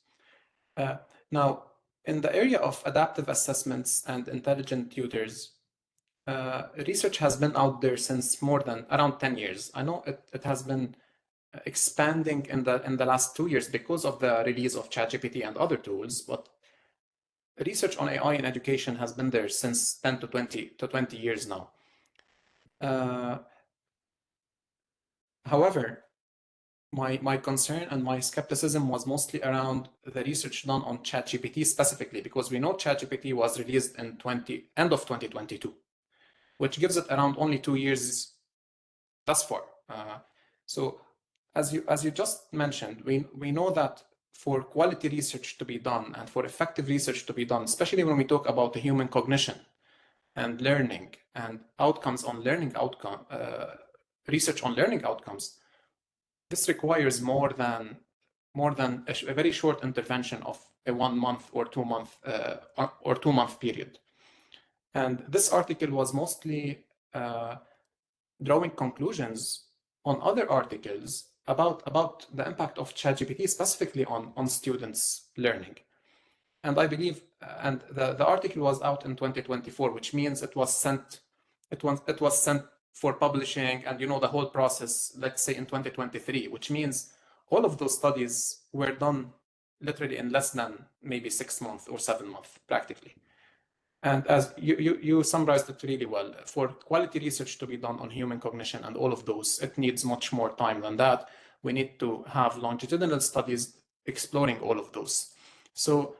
Now, in the area of adaptive assessments and intelligent tutors, research has been out there since more than around 10 years. I know it has been expanding in the last 2 years because of the release of ChatGPT and other tools, but research on AI in education has been there since 10 to 20 years now. However, my concern and my skepticism was mostly around the research done on ChatGPT specifically, because we know ChatGPT was released in end of 2022, which gives it around only 2 years thus far. So as you just mentioned, we know that for quality research to be done and for effective research to be done, especially when we talk about the human cognition and learning and outcomes on learning research on learning outcomes, this requires more than a very short intervention of a 1 month or 2 month period. And this article was mostly drawing conclusions on other articles about the impact of ChatGPT specifically on students' learning. And I believe, and the article was out in 2024, which means it was sent for publishing, and the whole process, let's say in 2023, which means all of those studies were done literally in less than maybe 6 months or 7 months, practically. And as you summarized it really well, for quality research to be done on human cognition and all of those, it needs much more time than that. We need to have longitudinal studies exploring all of those. So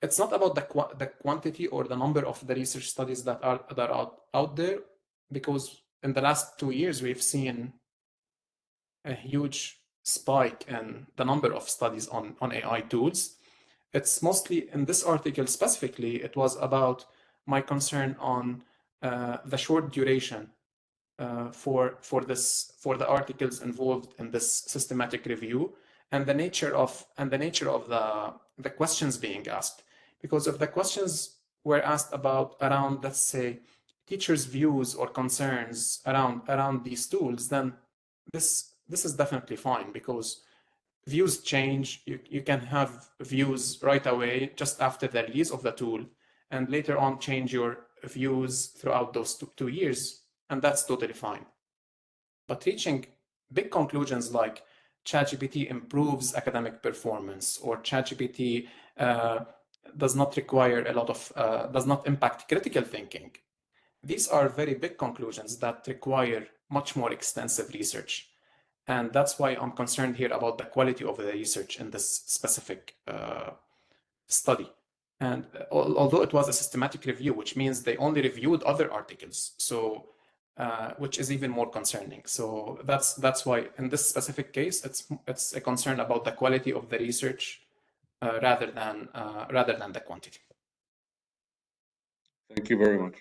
it's not about the quantity or the number of the research studies that are out there, because in the last 2 years, we've seen a huge spike in the number of studies on AI tools. It's mostly, in this article specifically, it was about my concern on the short duration for the articles involved in this systematic review, and the nature of the questions being asked. Because if the questions were asked around, let's say, teachers' views or concerns around these tools, then this is definitely fine, because views change. You can have views right away just after the release of the tool, and later on change your views throughout those two years, and that's totally fine. But reaching big conclusions like ChatGPT improves academic performance, or ChatGPT does not require does not impact critical thinking, these are very big conclusions that require much more extensive research. And that's why I'm concerned here about the quality of the research in this specific study. And although it was a systematic review, which means they only reviewed other articles, so which is even more concerning. So that's why in this specific case, it's a concern about the quality of the research rather than the quantity. Thank you very much.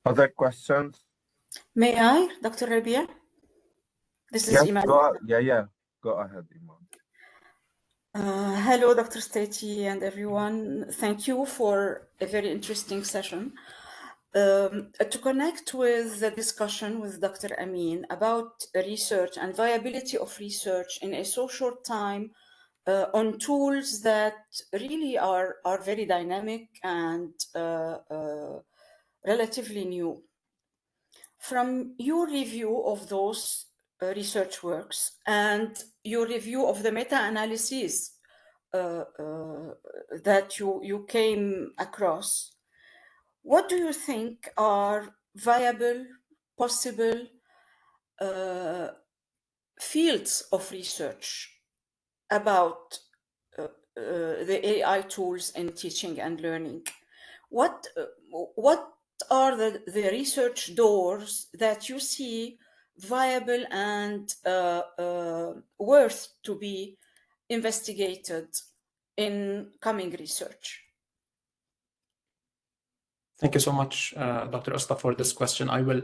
Other questions? May I, Dr. Rabia? This is Yes, Iman. Go ahead, Iman. Hello, Dr. Stati and everyone. Thank you for a very interesting session. To connect with the discussion with Dr. Amin about research and viability of research in a so short time on tools that really are very dynamic and relatively new. From your review of those research works and your review of the meta-analyses that you came across, what do you think are viable, possible fields of research about the AI tools in teaching and learning? What are the research doors that you see viable and worth to be investigated in coming research? Thank you so much, Dr. Usta, for this question. I will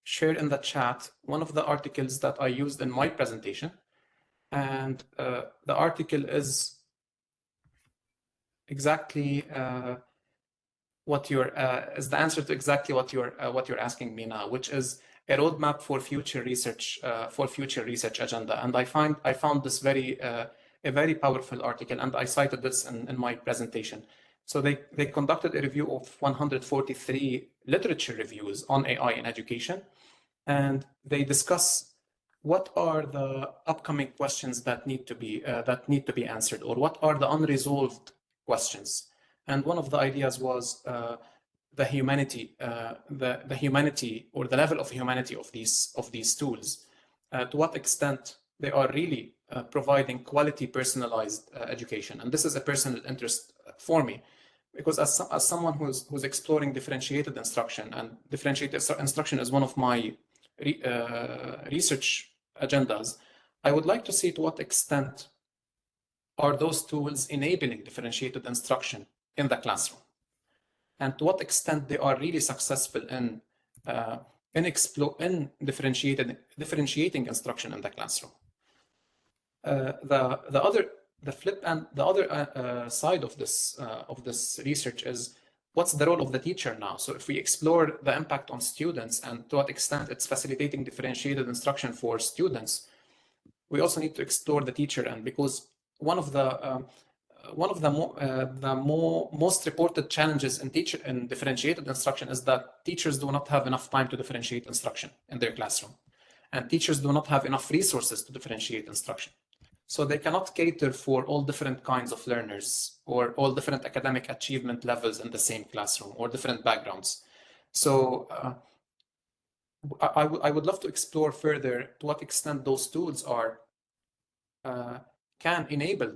share in the chat one of the articles that I used in my presentation. And the article is exactly is the answer to exactly what you're asking me now, which is a roadmap for future research agenda. And I found this a very powerful article, and I cited this in my presentation. So they conducted a review of 143 literature reviews on AI in education, and they discuss what are the upcoming questions that need to be answered, or what are the unresolved questions. And one of the ideas was the humanity, the humanity, or the level of humanity of these tools. To what extent they are really providing quality, personalized education. And this is a personal interest for me, because as someone who's exploring differentiated instruction, and differentiated instruction is one of my research agendas, I would like to see to what extent are those tools enabling differentiated instruction in the classroom, and to what extent they are really successful in differentiating instruction in the classroom. The flip and the other side of this research is, what's the role of the teacher now? So if we explore the impact on students and to what extent it's facilitating differentiated instruction for students, we also need to explore the teacher end, because one of the most reported challenges in differentiated instruction is that teachers do not have enough time to differentiate instruction in their classroom, and teachers do not have enough resources to differentiate instruction. So they cannot cater for all different kinds of learners, or all different academic achievement levels in the same classroom, or different backgrounds. So I would love to explore further to what extent those tools can enable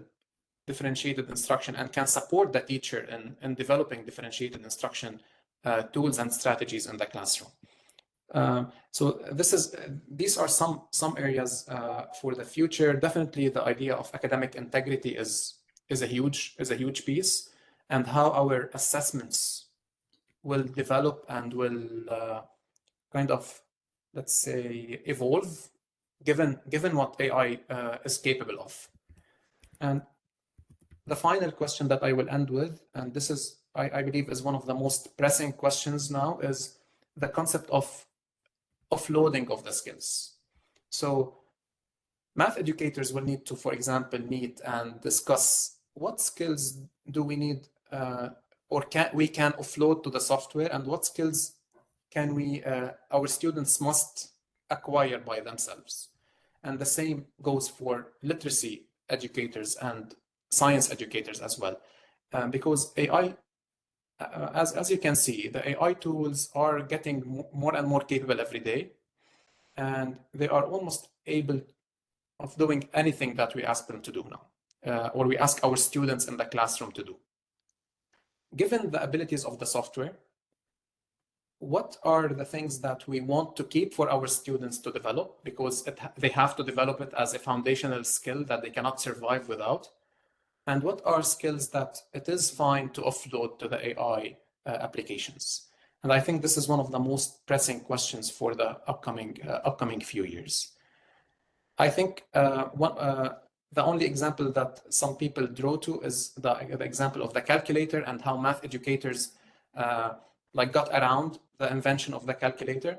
differentiated instruction and can support the teacher in developing differentiated instruction tools and strategies in the classroom. So these are some areas for the future. Definitely the idea of academic integrity is is a huge piece, and how our assessments will develop and will kind of, let's say, evolve given what AI is capable of. And the final question that I will end with, and this is, I believe, is one of the most pressing questions now, is the concept of offloading of the skills. So math educators will need to, for example, meet and discuss what skills do we need or we can offload to the software, and what skills can we our students must acquire by themselves. And the same goes for literacy educators and science educators as well, because AI, as you can see, the AI tools are getting more and more capable every day, and they are almost able of doing anything that we ask them to do now, or we ask our students in the classroom to do. Given the abilities of the software, what are the things that we want to keep for our students to develop, because they have to develop it as a foundational skill that they cannot survive without? And what are skills that it is fine to offload to the AI applications? And I think this is one of the most pressing questions for the upcoming few years. I think the only example that some people draw to is the example of the calculator, and how math educators like got around the invention of the calculator.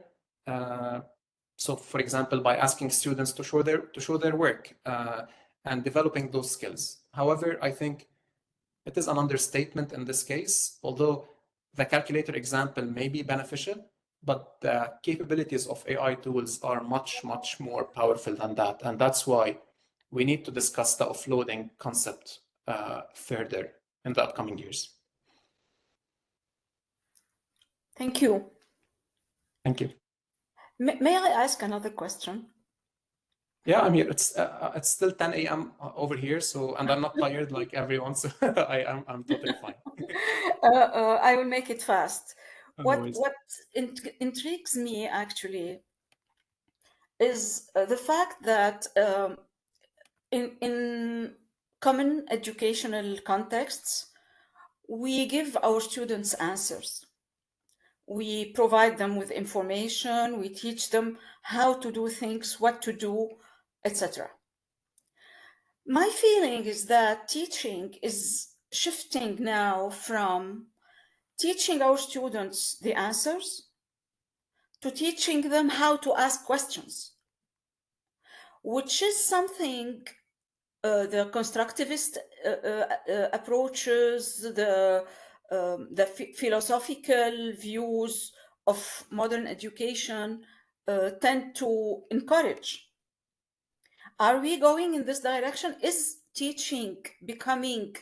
So, for example, by asking students to show their work and developing those skills. However, I think it is an understatement in this case, although the calculator example may be beneficial, but the capabilities of AI tools are much, much more powerful than that. And that's why we need to discuss the offloading concept further in the upcoming years. Thank you. Thank you. May I ask another question? Yeah, I'm here. It's still 10 a.m. over here, so, and I'm not tired like everyone, so I'm totally fine. I will make it fast. No What intrigues me actually is the fact that in common educational contexts, we give our students answers. We provide them with information, we teach them how to do things, what to do, etc. My feeling is that teaching is shifting now from teaching our students the answers to teaching them how to ask questions, which is something the constructivist approaches, the philosophical views of modern education tend to encourage. Are we going in this direction? Is teaching becoming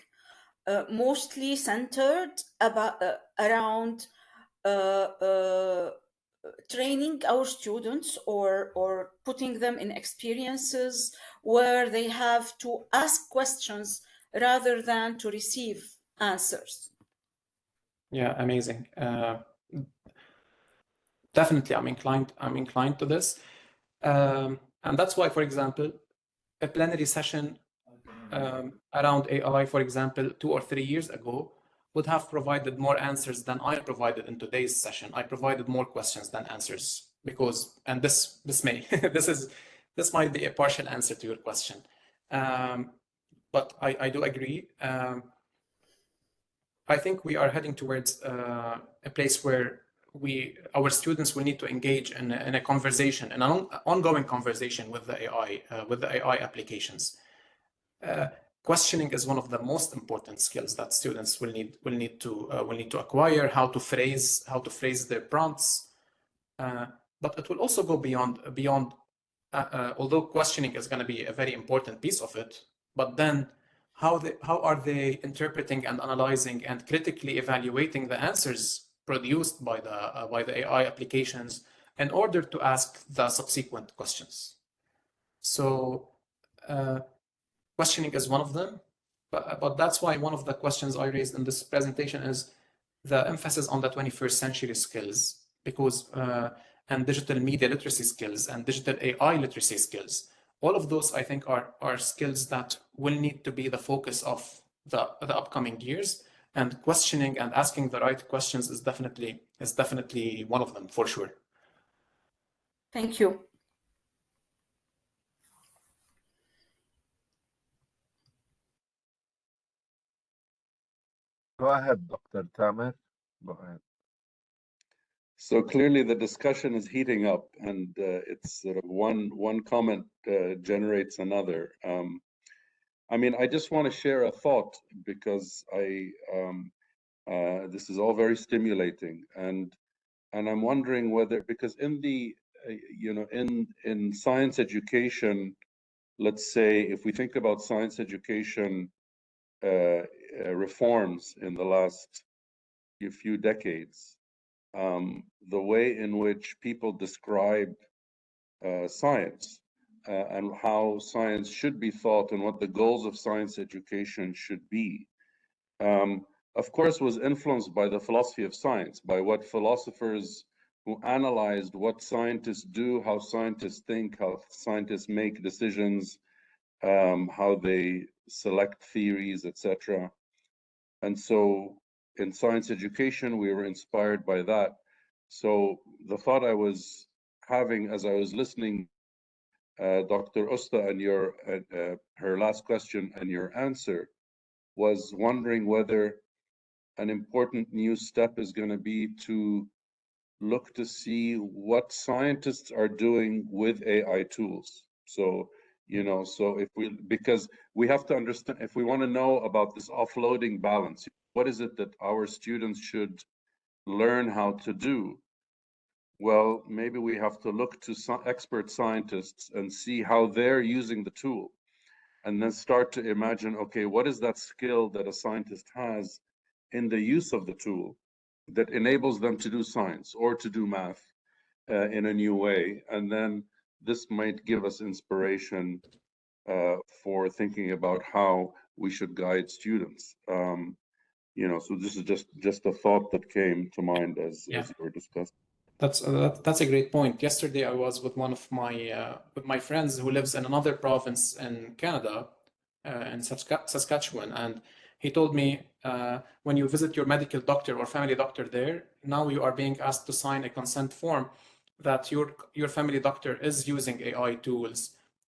mostly centered around training our students or putting them in experiences where they have to ask questions rather than to receive answers? Yeah, amazing. Definitely, I'm inclined to this, and that's why, for example, a plenary session around AI, for example, 2 or 3 years ago, would have provided more answers than I provided in today's session. I provided more questions than answers because, and this may this might be a partial answer to your question, but I do agree. I think we are heading towards a place where our students will need to engage in a conversation, an ongoing conversation with the AI applications. Questioning is one of the most important skills that students will need to acquire. How to phrase their prompts, but it will also go beyond. Although questioning is going to be a very important piece of it, but then how are they interpreting and analyzing and critically evaluating the answers produced by the AI applications in order to ask the subsequent questions. So questioning is one of them, but that's why one of the questions I raised in this presentation is the emphasis on the 21st century skills, because and digital media literacy skills and digital AI literacy skills. All of those, I think, are skills that will need to be the focus of the upcoming years, and questioning and asking the right questions is definitely one of them for sure. Thank you. Go ahead, Dr. Tamer. Go ahead. So clearly the discussion is heating up, and it's sort of one comment generates another. I mean, I just want to share a thought because this is all very stimulating, and I'm wondering whether, because in the in science education, let's say if we think about science education reforms in the last few decades, the way in which people describe science and how science should be thought and what the goals of science education should be, of course, was influenced by the philosophy of science, by what philosophers who analyzed what scientists do, how scientists think, how scientists make decisions, how they select theories, etc. And so in science education, we were inspired by that. So the thought I was having as I was listening, Dr. Usta, and her last question and your answer, was wondering whether an important new step is going to be to look to see what scientists are doing with AI tools. So, because we have to understand, if we want to know about this offloading balance, what is it that our students should learn how to do? Well, maybe we have to look to some expert scientists and see how they're using the tool, and then start to imagine, okay, what is that skill that a scientist has in the use of the tool that enables them to do science or to do math in a new way? And then this might give us inspiration for thinking about how we should guide students. So this is just a thought that came to mind as you were discussing. That's a great point. Yesterday, I was with one of my friends who lives in another province in Canada, in Saskatchewan, and he told me when you visit your medical doctor or family doctor there, now you are being asked to sign a consent form that your family doctor is using AI tools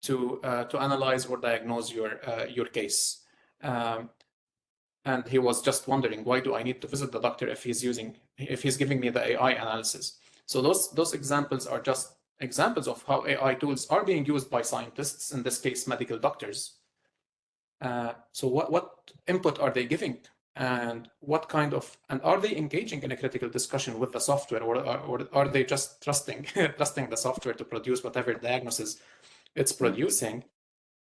to analyze or diagnose your case. And he was just wondering, why do I need to visit the doctor if he's giving me the AI analysis? So those examples are just examples of how AI tools are being used by scientists, in this case, medical doctors. So what input are they giving, and and are they engaging in a critical discussion with the software, or are they just trusting the software to produce whatever diagnosis it's producing?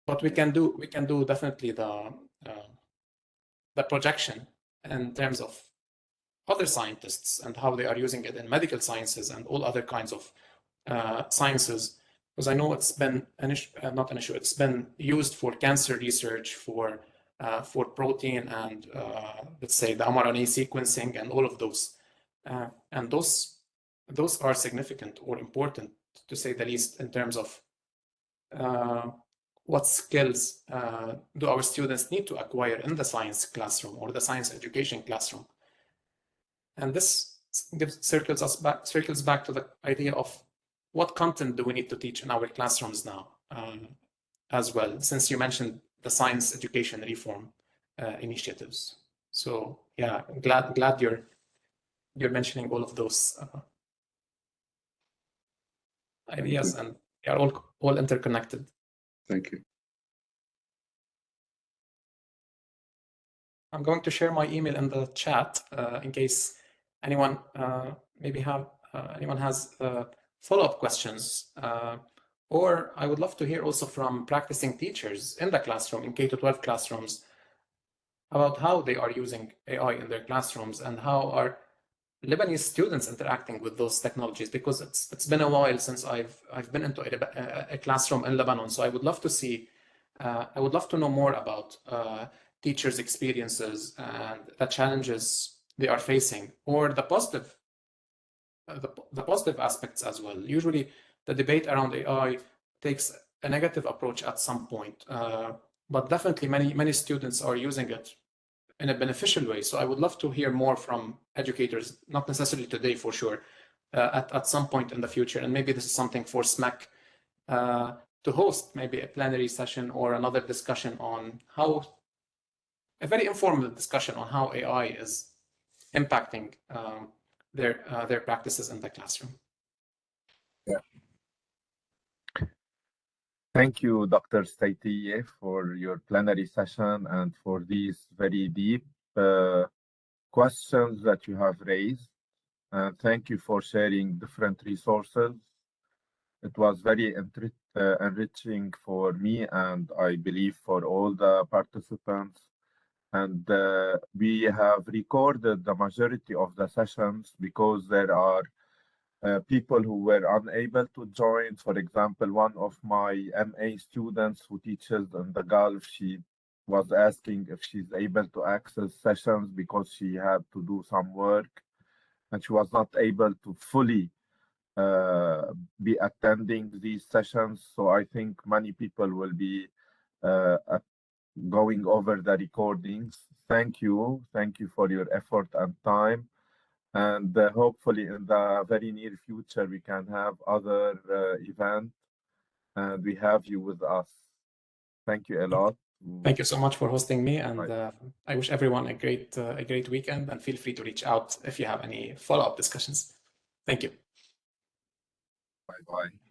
But we can do definitely the projection in terms of other scientists and how they are using it in medical sciences and all other kinds of sciences. Because I know it's been not an issue. It's been used for cancer research, for protein and let's say the mRNA sequencing and all of those. And those are significant or important, to say the least, in terms of what skills do our students need to acquire in the science classroom or the science education classroom. And this circles back to the idea of what content do we need to teach in our classrooms now as well, since you mentioned the science education reform initiatives. So yeah, glad you're mentioning all of those ideas, and they are all interconnected. Thank you. I'm going to share my email in the chat in case anyone anyone has follow-up questions. Or I would love to hear also from practicing teachers in the classroom, in K-12 classrooms, about how they are using AI in their classrooms and how are Lebanese students interacting with those technologies, because it's been a while since I've been into a classroom in Lebanon. So I would love to see, I would love to know more about teachers' experiences and the challenges they are facing, or the positive aspects as well. Usually the debate around AI takes a negative approach at some point, but definitely many students are using it in a beneficial way. So I would love to hear more from educators, not necessarily today for sure, at some point in the future. And maybe this is something for SMAC to host, maybe a plenary session or another discussion on how, a very informal discussion on how AI is impacting their practices in the classroom. Yeah. Thank you, Dr. Staitiye, for your plenary session and for these very deep questions that you have raised. And thank you for sharing different resources. It was very enriching for me, and I believe for all the participants. And we have recorded the majority of the sessions because there are people who were unable to join. For example, one of my MA students who teaches in the Gulf, she was asking if she's able to access sessions because she had to do some work and she was not able to fully be attending these sessions. So I think many people will be going over the recordings. Thank you. Thank you for your effort and time. And hopefully in the very near future, we can have other events and we have you with us. Thank you a lot. Thank you so much for hosting me, and I wish everyone a great weekend, and feel free to reach out if you have any follow-up discussions. Thank you. Bye-bye.